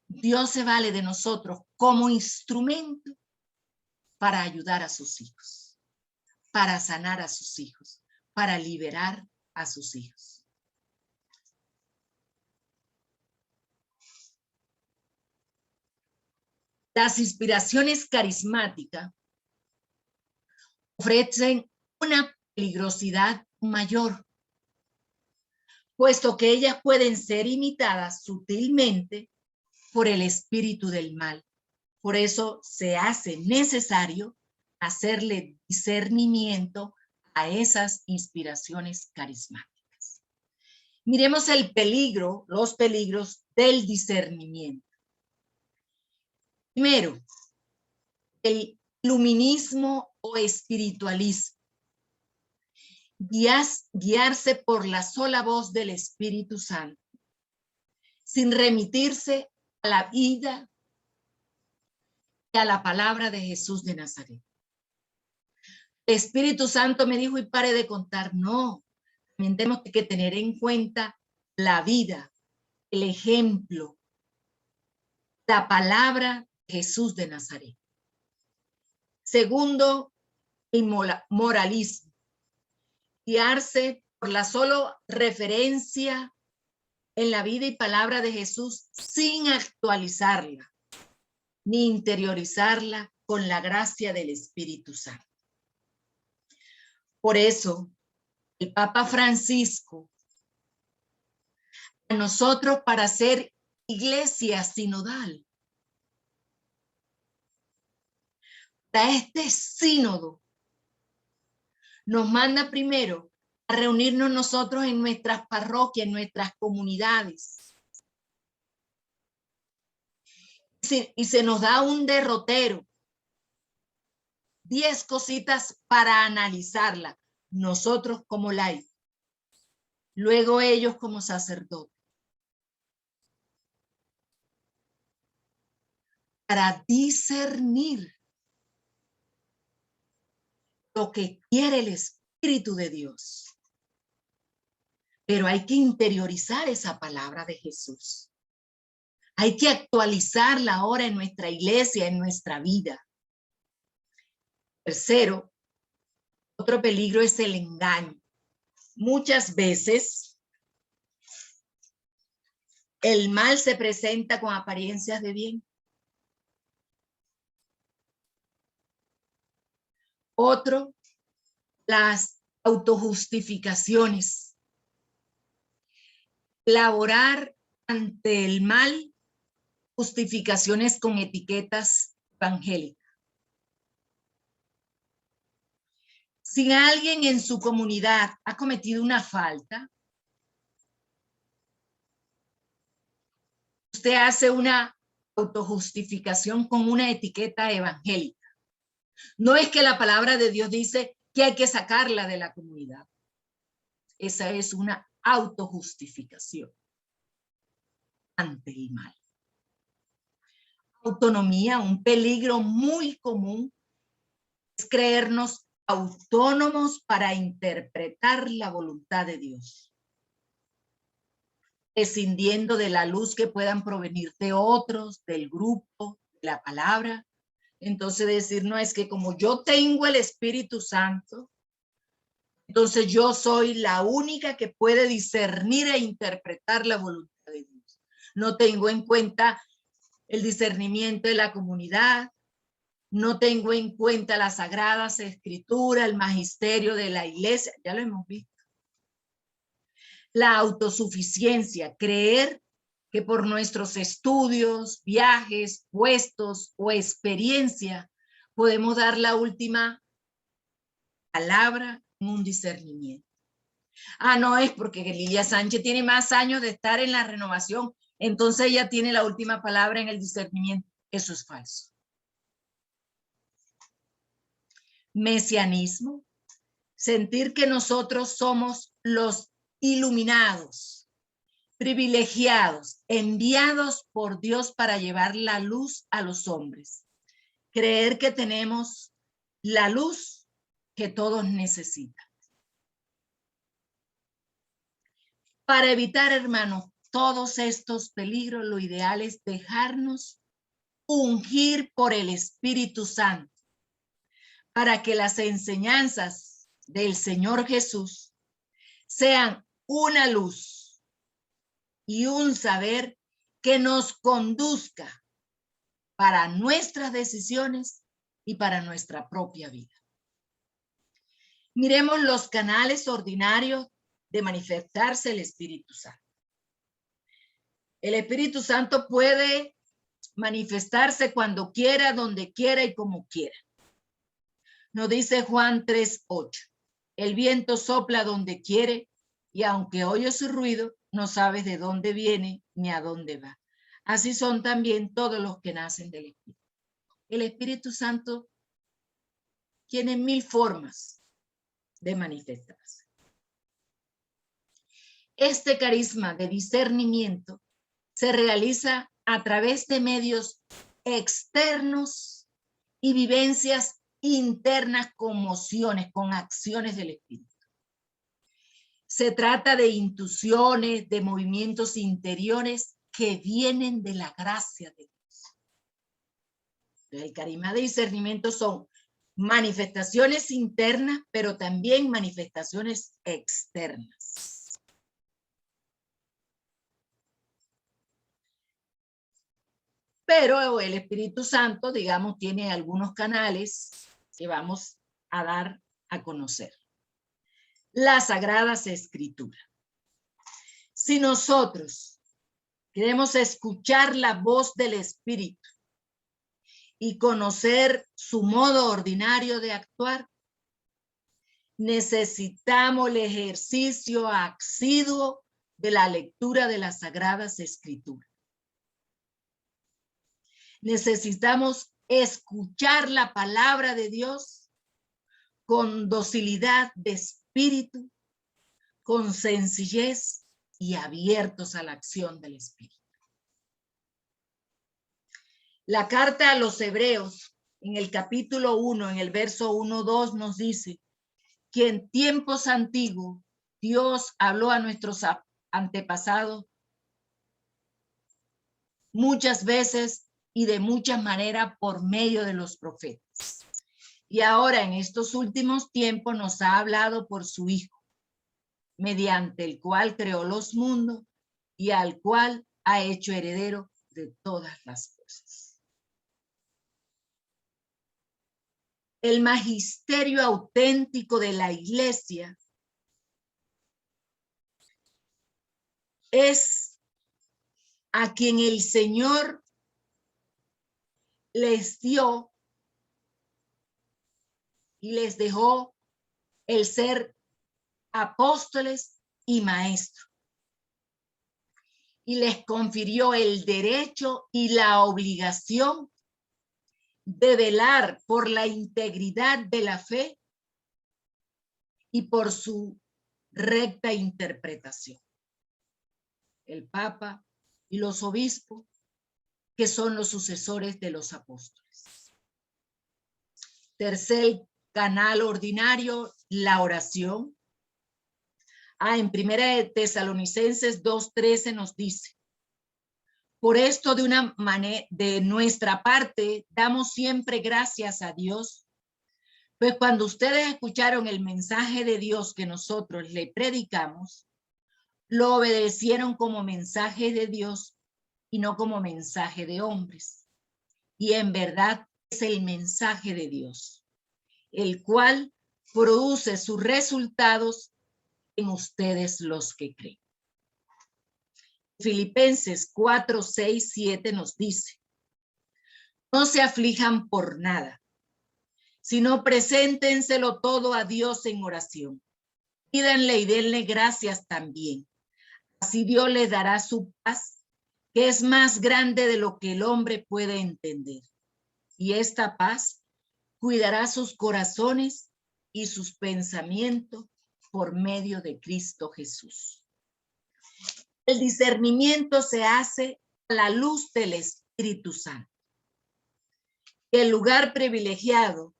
Dios se vale de nosotros como instrumento para ayudar a sus hijos, para sanar a sus hijos, para liberar a sus hijos. Las inspiraciones carismáticas ofrecen una peligrosidad mayor, puesto que ellas pueden ser imitadas sutilmente por el espíritu del mal. Por eso se hace necesario hacerle discernimiento a esas inspiraciones carismáticas. Miremos el peligro, los peligros del discernimiento. Primero, el iluminismo o espiritualismo. Guiarse por la sola voz del Espíritu Santo, sin remitirse a la vida y a la palabra de Jesús de Nazaret. El Espíritu Santo me dijo y pare de contar. No, también tenemos que tener en cuenta la vida, el ejemplo, la palabra de Jesús de Nazaret. Segundo, el moralismo. Guiarse por la sola referencia en la vida y palabra de Jesús sin actualizarla ni interiorizarla con la gracia del Espíritu Santo. Por eso, el Papa Francisco, a nosotros para ser iglesia sinodal, para este sínodo, nos manda primero a reunirnos nosotros en nuestras parroquias, en nuestras comunidades. Y se nos da un derrotero, 10 cositas para analizarla, nosotros como laicos, luego ellos como sacerdotes, para discernir lo que quiere el Espíritu de Dios. Pero hay que interiorizar esa palabra de Jesús. Hay que actualizarla ahora en nuestra iglesia, en nuestra vida. Tercero, otro peligro es el engaño. Muchas veces el mal se presenta con apariencias de bien. Otro, las autojustificaciones. Elaborar ante el mal justificaciones con etiquetas evangélicas. Si alguien en su comunidad ha cometido una falta, usted hace una autojustificación con una etiqueta evangélica. No es que la palabra de Dios dice que hay que sacarla de la comunidad. Esa es una autojustificación ante el mal. Autonomía, un peligro muy común es creernos autónomos para interpretar la voluntad de Dios, prescindiendo de la luz que puedan provenir de otros, del grupo, de la palabra. Entonces decir, no, es que como yo tengo el Espíritu Santo, entonces yo soy la única que puede discernir e interpretar la voluntad de Dios. No tengo en cuenta el discernimiento de la comunidad, no tengo en cuenta las sagradas escrituras, el magisterio de la iglesia, ya lo hemos visto. La autosuficiencia, creer que por nuestros estudios, viajes, puestos o experiencia podemos dar la última palabra en un discernimiento. Ah, no, es porque Lilia Sánchez tiene más años de estar en la renovación, entonces ella tiene la última palabra en el discernimiento. Eso es falso. Mesianismo, sentir que nosotros somos los iluminados, privilegiados, enviados por Dios para llevar la luz a los hombres. Creer que tenemos la luz que todos necesitan. Para evitar, hermanos, todos estos peligros, lo ideal es dejarnos ungir por el Espíritu Santo para que las enseñanzas del Señor Jesús sean una luz y un saber que nos conduzca para nuestras decisiones y para nuestra propia vida. Miremos los canales ordinarios de manifestarse el Espíritu Santo. El Espíritu Santo puede manifestarse cuando quiera, donde quiera y como quiera. Nos dice Juan 3:8. El viento sopla donde quiere y aunque oyes su ruido, no sabes de dónde viene ni a dónde va. Así son también todos los que nacen del Espíritu. El Espíritu Santo tiene 1000 formas de manifestarse. Este carisma de discernimiento se realiza a través de medios externos y vivencias internas con mociones, con acciones del Espíritu. Se trata de intuiciones, de movimientos interiores que vienen de la gracia de Dios. El carisma de discernimiento son manifestaciones internas, pero también manifestaciones externas. Pero el Espíritu Santo, digamos, tiene algunos canales que vamos a dar a conocer. Las Sagradas Escrituras. Si nosotros queremos escuchar la voz del Espíritu y conocer su modo ordinario de actuar, necesitamos el ejercicio asiduo de la lectura de las Sagradas Escrituras. Necesitamos escuchar la palabra de Dios con docilidad de espíritu, con sencillez y abiertos a la acción del Espíritu. La carta a los Hebreos, en el capítulo 1, en el verso 1-2, nos dice que en tiempos antiguos Dios habló a nuestros antepasados muchas veces y de muchas maneras por medio de los profetas. Y ahora en estos últimos tiempos nos ha hablado por su Hijo, mediante el cual creó los mundos y al cual ha hecho heredero de todas las cosas. El magisterio auténtico de la Iglesia es a quien el Señor les dio y les dejó el ser apóstoles y maestros. Y les confirió el derecho y la obligación de velar por la integridad de la fe y por su recta interpretación. El Papa y los obispos, que son los sucesores de los apóstoles. Tercer canal ordinario, la oración. En Primera de Tesalonicenses 2:13 nos dice: por esto de nuestra parte damos siempre gracias a Dios, pues cuando ustedes escucharon el mensaje de Dios que nosotros le predicamos, lo obedecieron como mensaje de Dios y no como mensaje de hombres. Y en verdad es el mensaje de Dios, el cual produce sus resultados en ustedes los que creen. Filipenses 4:6-7 nos dice: no se aflijan por nada, sino preséntenselo todo a Dios en oración. Pídanle y denle gracias también. Así Dios les dará su paz, que es más grande de lo que el hombre puede entender. Y esta paz cuidará sus corazones y sus pensamientos por medio de Cristo Jesús. El discernimiento se hace a la luz del Espíritu Santo. El lugar privilegiado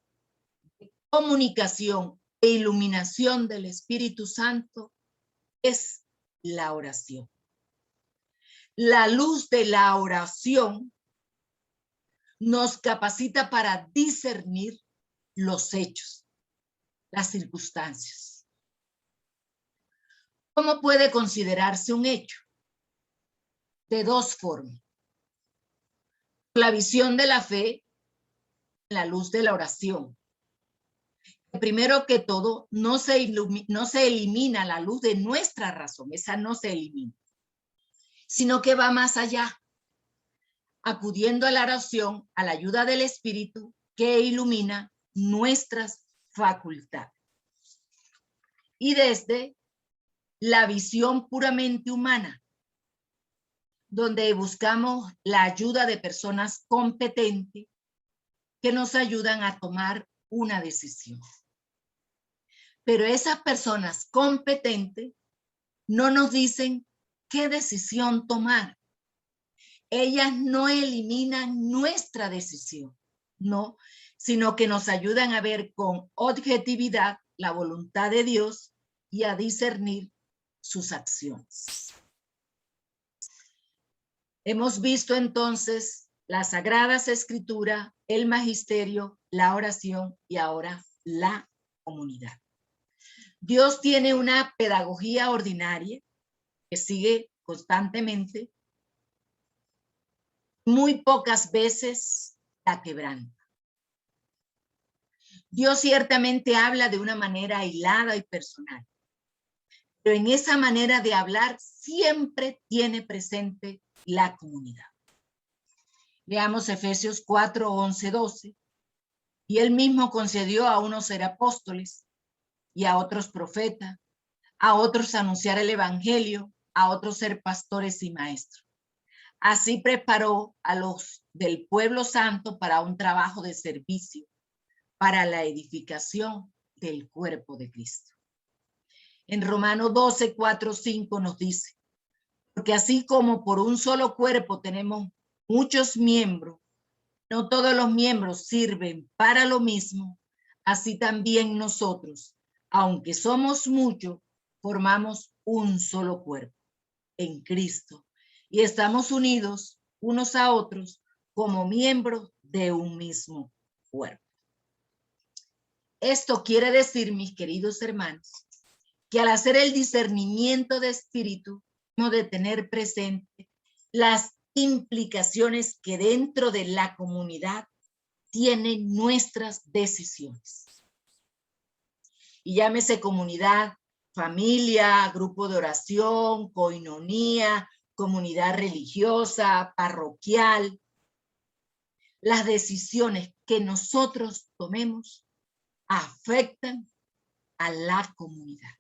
de comunicación e iluminación del Espíritu Santo es la oración. La luz de la oración nos capacita para discernir los hechos, las circunstancias. ¿Cómo puede considerarse un hecho? De dos formas. La visión de la fe, la luz de la oración. Primero que todo, no se elimina la luz de nuestra razón, esa no se elimina, sino que va más allá, acudiendo a la oración, a la ayuda del Espíritu que ilumina nuestras facultades. Y desde la visión puramente humana, donde buscamos la ayuda de personas competentes que nos ayudan a tomar una decisión. Pero esas personas competentes no nos dicen qué decisión tomar. Ellas no eliminan nuestra decisión, no, sino que nos ayudan a ver con objetividad la voluntad de Dios y a discernir sus acciones. Hemos visto entonces las Sagradas Escrituras, el magisterio, la oración y ahora la comunidad. Dios tiene una pedagogía ordinaria que sigue constantemente, muy pocas veces la quebranta. Dios ciertamente habla de una manera aislada y personal, pero en esa manera de hablar siempre tiene presente la comunidad. Veamos Efesios 4, 11, 12. Y él mismo concedió a unos ser apóstoles y a otros profetas, a otros anunciar el evangelio, a otros ser pastores y maestros. Así preparó a los del pueblo santo para un trabajo de servicio, para la edificación del cuerpo de Cristo. En Romanos 12, 4, 5 nos dice, porque así como por un solo cuerpo tenemos muchos miembros, no todos los miembros sirven para lo mismo, así también nosotros, aunque somos muchos, formamos un solo cuerpo en Cristo y estamos unidos unos a otros como miembros de un mismo cuerpo. Esto quiere decir, mis queridos hermanos, que al hacer el discernimiento de espíritu, hemos de tener presente las implicaciones que dentro de la comunidad tienen nuestras decisiones. Y llámese comunidad, familia, grupo de oración, coinonía, comunidad religiosa, parroquial. Las decisiones que nosotros tomemos afectan a la comunidad.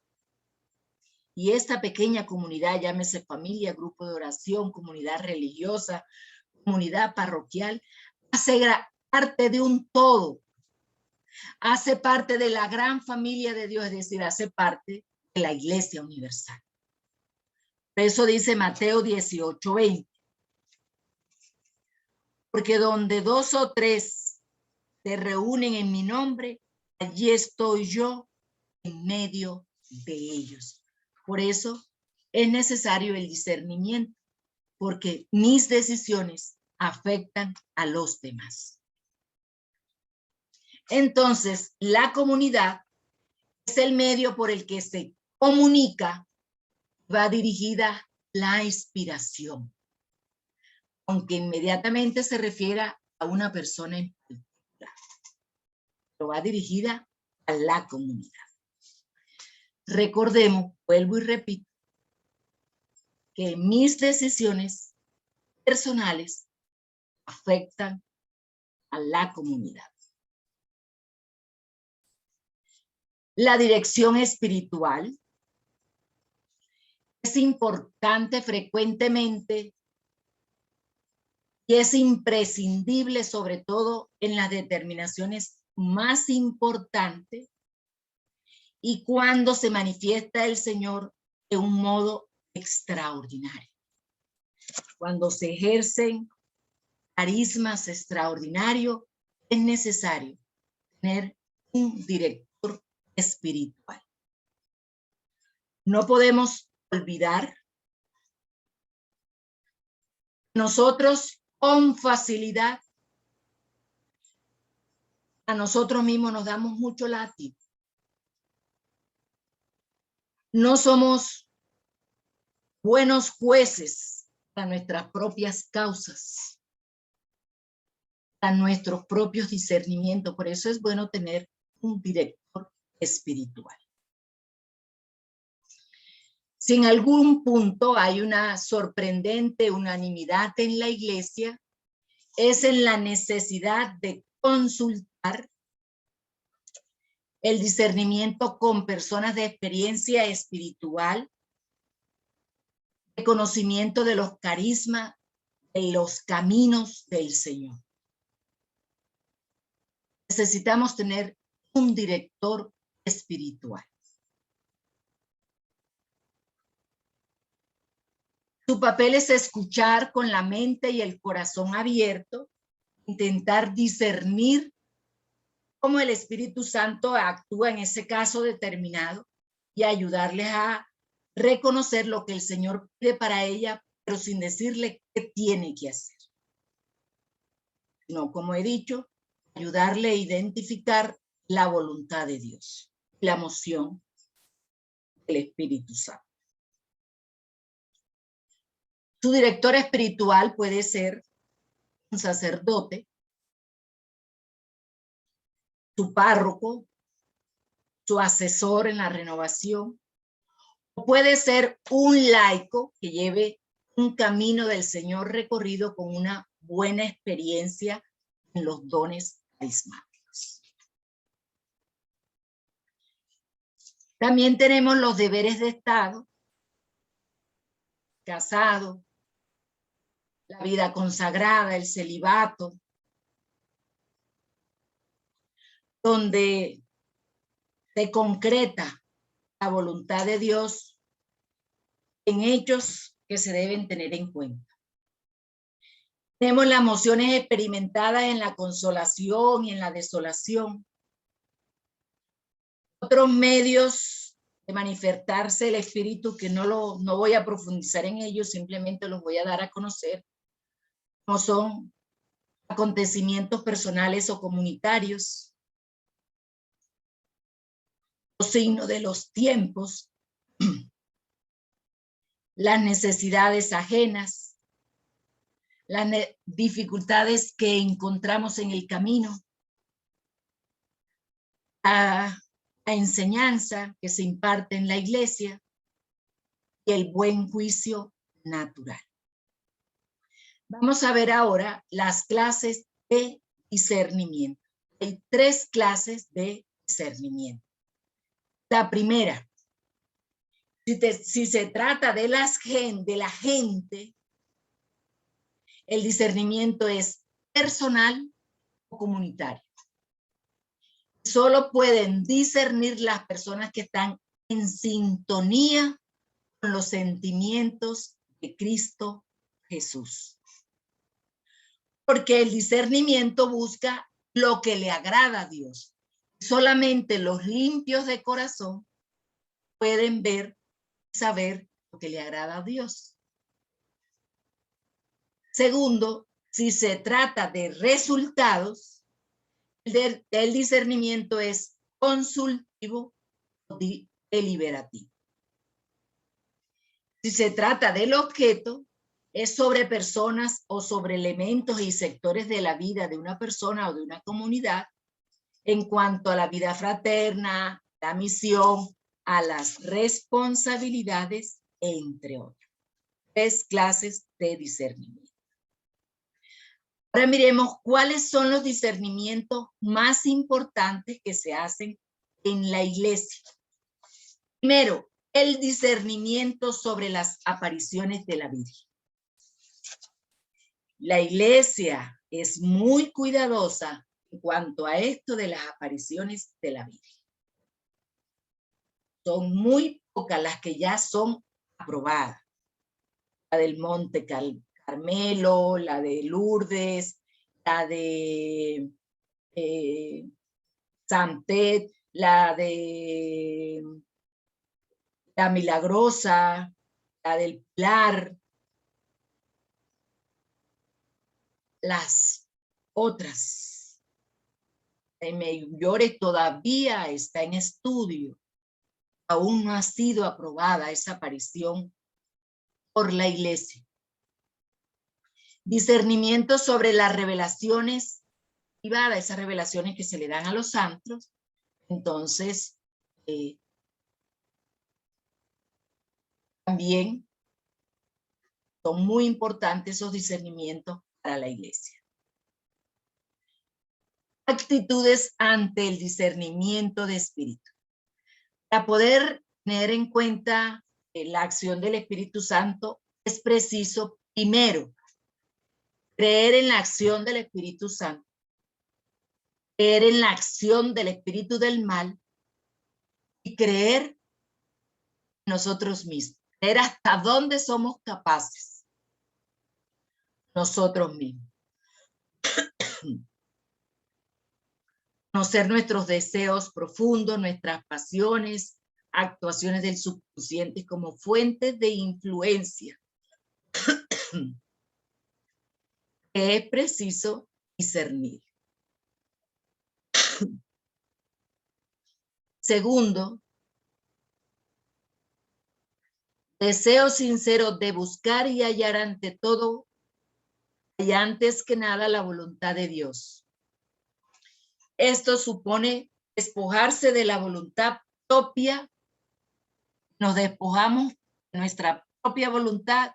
Y esta pequeña comunidad, llámese familia, grupo de oración, comunidad religiosa, comunidad parroquial, hace parte de un todo. Hace parte de la gran familia de Dios, es decir, hace parte de la Iglesia Universal. Por eso dice Mateo 18, 20. Porque donde dos o tres se reúnen en mi nombre, allí estoy yo en medio de ellos. Por eso es necesario el discernimiento, porque mis decisiones afectan a los demás. Entonces, la comunidad es el medio por el que se comunica, va dirigida la inspiración, aunque inmediatamente se refiera a una persona en particular, pero va dirigida a la comunidad. Recordemos, vuelvo y repito, que mis decisiones personales afectan a la comunidad. La dirección espiritual es importante frecuentemente y es imprescindible, sobre todo en las determinaciones más importantes y cuando se manifiesta el Señor de un modo extraordinario. Cuando se ejercen carismas extraordinarios, es necesario tener un director espiritual. No podemos olvidar que nosotros con facilidad a nosotros mismos nos damos mucho látigo. No somos buenos jueces para nuestras propias causas, para nuestros propios discernimientos. Por eso es bueno tener un director espiritual. Si en algún punto hay una sorprendente unanimidad en la iglesia, es en la necesidad de consultar el discernimiento con personas de experiencia espiritual, de conocimiento de los carismas, de los caminos del Señor. Necesitamos tener un director espiritual. Su papel es escuchar con la mente y el corazón abierto, intentar discernir cómo el Espíritu Santo actúa en ese caso determinado y ayudarles a reconocer lo que el Señor pide para ella, pero sin decirle qué tiene que hacer. No, como he dicho, ayudarle a identificar la voluntad de Dios, la moción del Espíritu Santo. Su director espiritual puede ser un sacerdote, su párroco, su asesor en la renovación, o puede ser un laico que lleve un camino del Señor recorrido con una buena experiencia en los dones carismáticos. También tenemos los deberes de Estado, casado, la vida consagrada, el celibato, donde se concreta la voluntad de Dios en hechos que se deben tener en cuenta. Tenemos las emociones experimentadas en la consolación y en la desolación. Otros medios de manifestarse el Espíritu que no voy a profundizar en ellos, simplemente los voy a dar a conocer, no son acontecimientos personales o comunitarios, los signos de los tiempos, las necesidades ajenas, las dificultades que encontramos en el camino, la enseñanza que se imparte en la iglesia y el buen juicio natural. Vamos a ver ahora las clases de discernimiento. Hay 3 clases de discernimiento. La primera, si se trata de la gente, el discernimiento es personal o comunitario. Solo pueden discernir las personas que están en sintonía con los sentimientos de Cristo Jesús. Porque el discernimiento busca lo que le agrada a Dios. Solamente los limpios de corazón pueden ver y saber lo que le agrada a Dios. Segundo, si se trata de resultados, el discernimiento es consultivo o deliberativo. Si se trata del objeto, es sobre personas o sobre elementos y sectores de la vida de una persona o de una comunidad en cuanto a la vida fraterna, la misión, a las responsabilidades, entre otros. 3 clases de discernimiento. Ahora miremos cuáles son los discernimientos más importantes que se hacen en la iglesia. Primero, el discernimiento sobre las apariciones de la Virgen. La iglesia es muy cuidadosa en cuanto a esto de las apariciones de la Virgen. Son muy pocas las que ya son aprobadas. La del Monte Carmelo, la de Lourdes, la de Santet, la de la Milagrosa, la del Pilar, las otras. En Medjugorje todavía está en estudio. Aún no ha sido aprobada esa aparición por la Iglesia. Discernimiento sobre las revelaciones privadas, esas revelaciones que se le dan a los santos. Entonces, también son muy importantes esos discernimientos para la Iglesia. Actitudes ante el discernimiento de espíritu. Para poder tener en cuenta la acción del Espíritu Santo, es preciso, primero, creer en la acción del Espíritu Santo, creer en la acción del espíritu del mal y creer en nosotros mismos, creer hasta dónde somos capaces nosotros mismos. Conocer nuestros deseos profundos, nuestras pasiones, actuaciones del subconsciente como fuentes de influencia. Es preciso discernir. Segundo, deseo sincero de buscar y hallar ante todo y antes que nada la voluntad de Dios. Esto supone despojarse de la voluntad propia. Nos despojamos de nuestra propia voluntad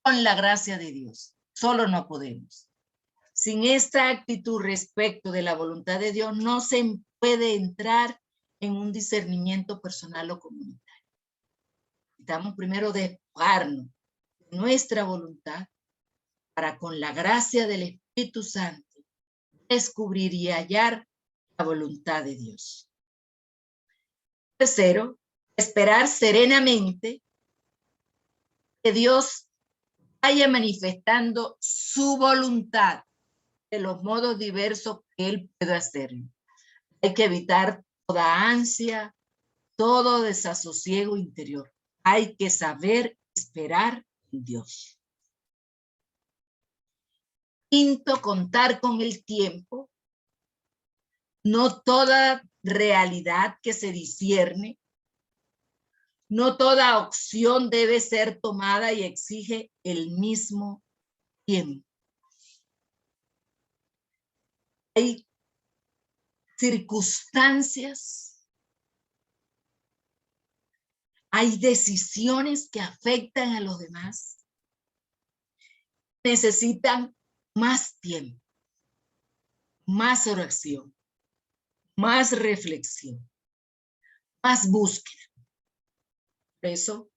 con la gracia de Dios. Solo no podemos. Sin esta actitud respecto de la voluntad de Dios, no se puede entrar en un discernimiento personal o comunitario. Necesitamos primero despojarnos de nuestra voluntad para, con la gracia del Espíritu Santo, descubrir y hallar la voluntad de Dios. Tercero, esperar serenamente que Dios vaya manifestando su voluntad de los modos diversos que Él puede hacerlo. Hay que evitar toda ansia, todo desasosiego interior. Hay que saber esperar en Dios. Quinto, contar con el tiempo. No toda realidad que se discierne, no toda opción debe ser tomada y exige el mismo tiempo. Hay circunstancias, hay decisiones que afectan a los demás, necesitan más tiempo, más oración, más reflexión, más búsqueda. Por eso,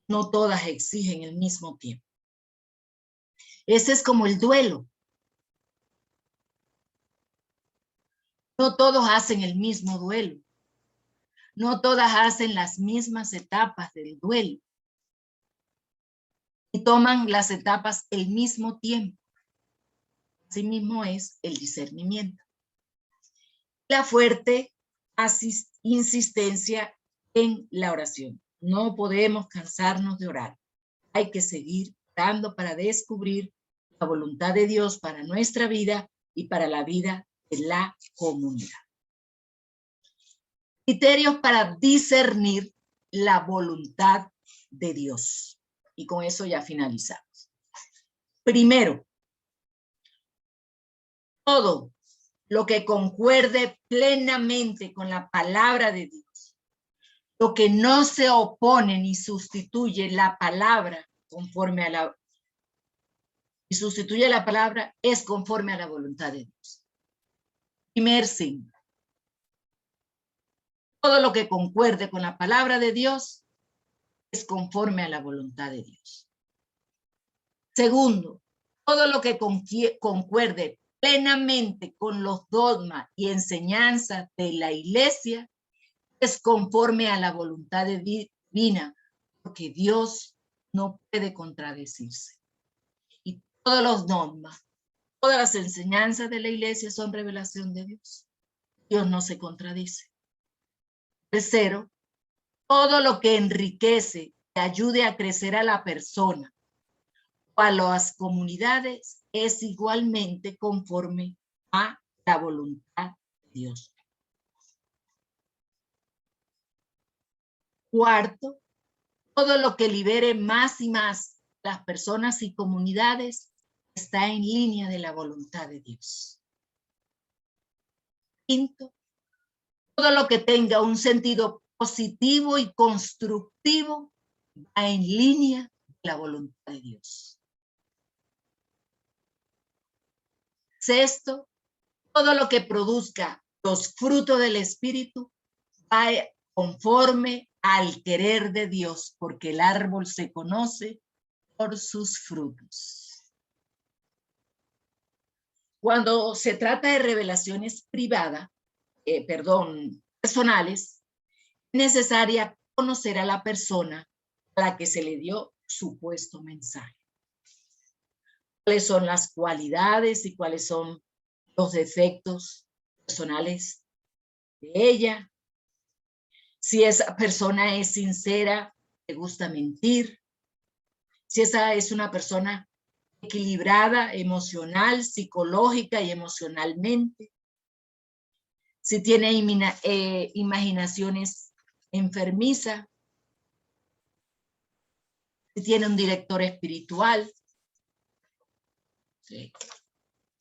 no todas exigen el mismo tiempo. Ese es como el duelo. No todos hacen el mismo duelo. No todas hacen las mismas etapas del duelo. Y toman las etapas el mismo tiempo. Asimismo es el discernimiento. La fuerte insistencia en la oración. No podemos cansarnos de orar. Hay que seguir orando para descubrir la voluntad de Dios para nuestra vida y para la vida de la comunidad. Criterios para discernir la voluntad de Dios. Y con eso ya finalizamos. Primero, todo lo que concuerde plenamente con la palabra de Dios, lo que no se opone ni sustituye la palabra conforme a la y sustituye la palabra es conforme a la voluntad de Dios. Primer signo. Todo lo que concuerde con la palabra de Dios es conforme a la voluntad de Dios. Segundo, todo lo que concuerde plenamente con los dogmas y enseñanzas de la Iglesia es conforme a la voluntad divina, porque Dios no puede contradecirse. Y todos los dogmas, todas las enseñanzas de la Iglesia son revelación de Dios. Dios no se contradice. Tercero, todo lo que enriquece y ayude a crecer a la persona o a las comunidades es igualmente conforme a la voluntad de Dios. Cuarto, todo lo que libere más y más las personas y comunidades está en línea de la voluntad de Dios. Quinto, todo lo que tenga un sentido positivo y constructivo va en línea de la voluntad de Dios. Sexto, todo lo que produzca los frutos del Espíritu va conforme al querer de Dios, porque el árbol se conoce por sus frutos. Cuando se trata de revelaciones privadas, personales, es necesaria conocer a la persona a la que se le dio supuesto mensaje. ¿Cuáles son las cualidades y cuáles son los defectos personales de ella? Si esa persona es sincera, le gusta mentir. Si esa es una persona equilibrada, emocional, psicológica y emocionalmente. Si tiene imaginaciones enfermizas. Si tiene un director espiritual. Sí.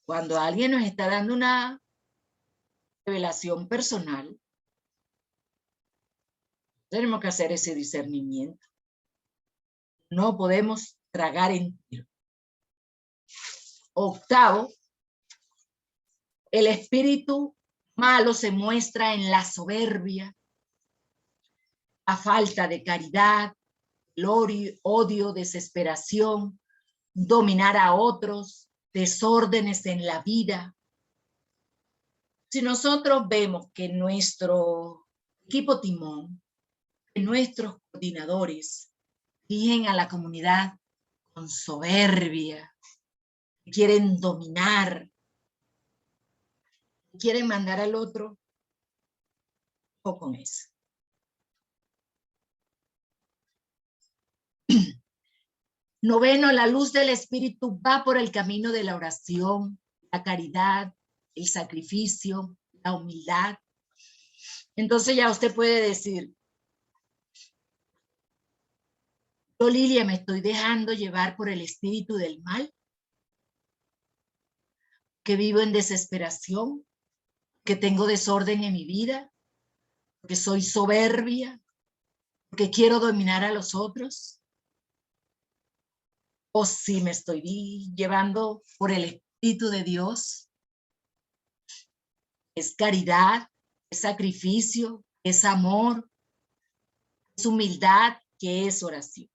Cuando alguien nos está dando una revelación personal, tenemos que hacer ese discernimiento. No podemos tragar entero. Octavo, el espíritu malo se muestra en la soberbia, la falta de caridad, el odio, desesperación, dominar a otros, desórdenes en la vida. Si nosotros vemos que nuestro equipo timón, que nuestros coordinadores dirigen a la comunidad con soberbia, quieren dominar, quieren mandar al otro, o con eso. Noveno, la luz del Espíritu va por el camino de la oración, la caridad, el sacrificio, la humildad. Entonces ya usted puede decir, yo, Lilia, me estoy dejando llevar por el espíritu del mal, que vivo en desesperación, que tengo desorden en mi vida, que soy soberbia, que quiero dominar a los otros. O si me estoy llevando por el Espíritu de Dios, es caridad, es sacrificio, es amor, es humildad, que es oración.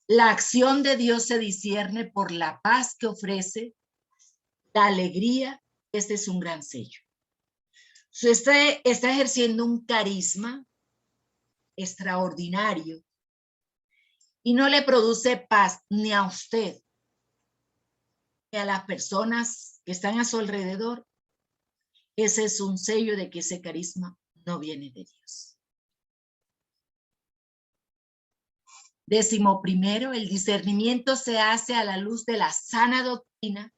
La acción de Dios se discierne por la paz que ofrece, la alegría. Este es un gran sello. Usted está ejerciendo un carisma extraordinario y no le produce paz ni a usted ni a las personas que están a su alrededor. Ese es un sello de que ese carisma no viene de Dios. 11, el discernimiento se hace a la luz de la sana doctrina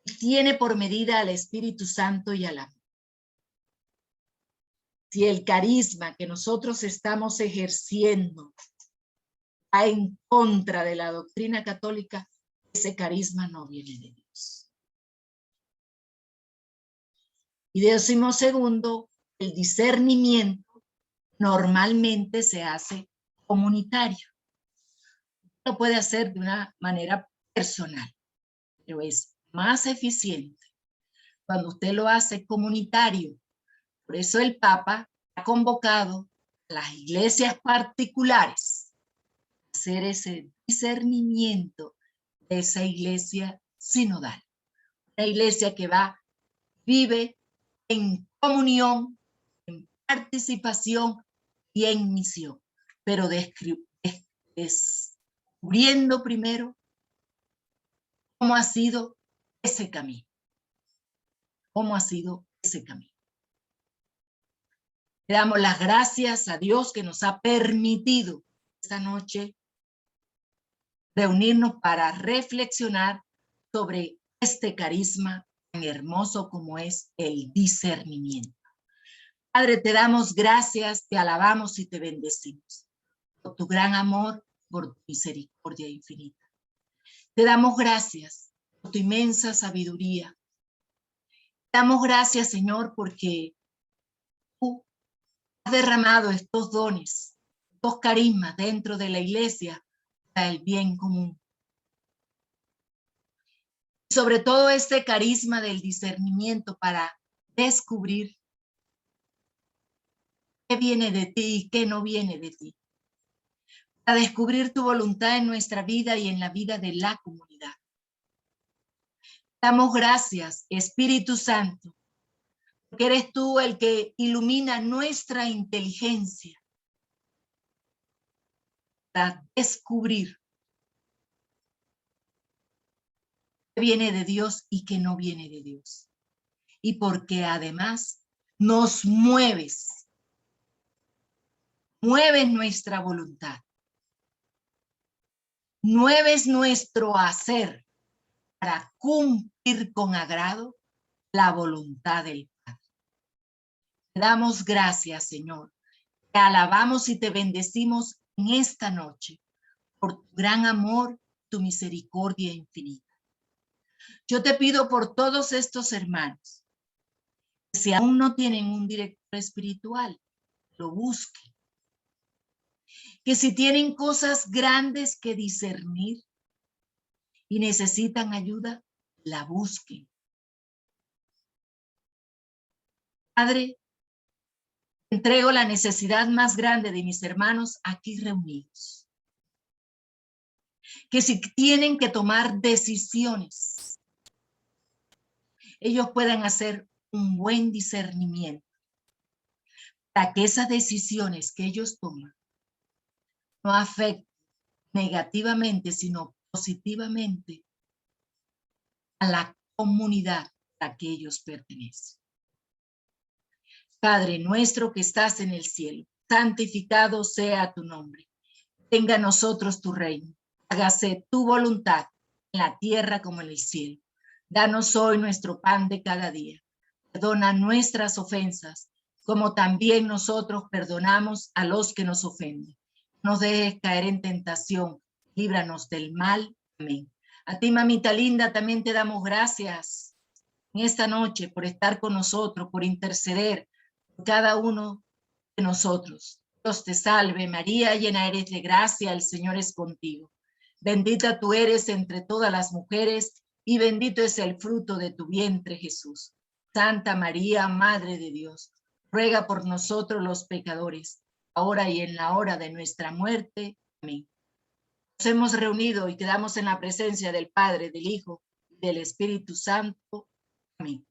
y tiene por medida al Espíritu Santo y al amor. Si el carisma que nosotros estamos ejerciendo va en contra de la doctrina católica, ese carisma no viene de Dios. Y 12, el discernimiento normalmente se hace comunitario. Lo puede hacer de una manera personal, pero es más eficiente cuando usted lo hace comunitario. Por eso el Papa ha convocado a las iglesias particulares a hacer ese discernimiento de esa iglesia sinodal. Una iglesia que vive en comunión, en participación y en misión, pero descubriendo primero cómo ha sido ese camino. cómo ha sido ese camino. Le damos las gracias a Dios que nos ha permitido esta noche reunirnos para reflexionar sobre este carisma tan hermoso como es el discernimiento. Padre, te damos gracias, te alabamos y te bendecimos por tu gran amor, por tu misericordia infinita. Te damos gracias por tu inmensa sabiduría. Te damos gracias, Señor, porque tú has derramado estos dones, estos carismas dentro de la iglesia para el bien común. Sobre todo este carisma del discernimiento para descubrir qué viene de ti y qué no viene de ti. Para descubrir tu voluntad en nuestra vida y en la vida de la comunidad. Damos gracias, Espíritu Santo, porque eres tú el que ilumina nuestra inteligencia para descubrir qué viene de Dios y qué no viene de Dios. Y porque además nos mueves nuestra voluntad, mueves nuestro hacer para cumplir con agrado la voluntad del Padre. Te damos gracias, Señor. Te alabamos y te bendecimos en esta noche por tu gran amor, tu misericordia infinita. Yo te pido por todos estos hermanos, que si aún no tienen un director espiritual, lo busquen. Que si tienen cosas grandes que discernir y necesitan ayuda, la busquen. Padre, entrego la necesidad más grande de mis hermanos aquí reunidos. Que si tienen que tomar decisiones, ellos puedan hacer un buen discernimiento para que esas decisiones que ellos toman no afecten negativamente, sino positivamente a la comunidad a la que ellos pertenecen. Padre nuestro que estás en el cielo, santificado sea tu nombre. Venga a nosotros tu reino. Hágase tu voluntad en la tierra como en el cielo. Danos hoy nuestro pan de cada día. Perdona nuestras ofensas, como también nosotros perdonamos a los que nos ofenden. No nos dejes caer en tentación, líbranos del mal. Amén. A ti, mamita linda, también te damos gracias en esta noche por estar con nosotros, por interceder por cada uno de nosotros. Dios te salve, María, llena eres de gracia, el Señor es contigo. Bendita tú eres entre todas las mujeres y bendito es el fruto de tu vientre, Jesús. Santa María, Madre de Dios, ruega por nosotros los pecadores, ahora y en la hora de nuestra muerte. Amén. Nos hemos reunido y quedamos en la presencia del Padre, del Hijo y del Espíritu Santo. Amén.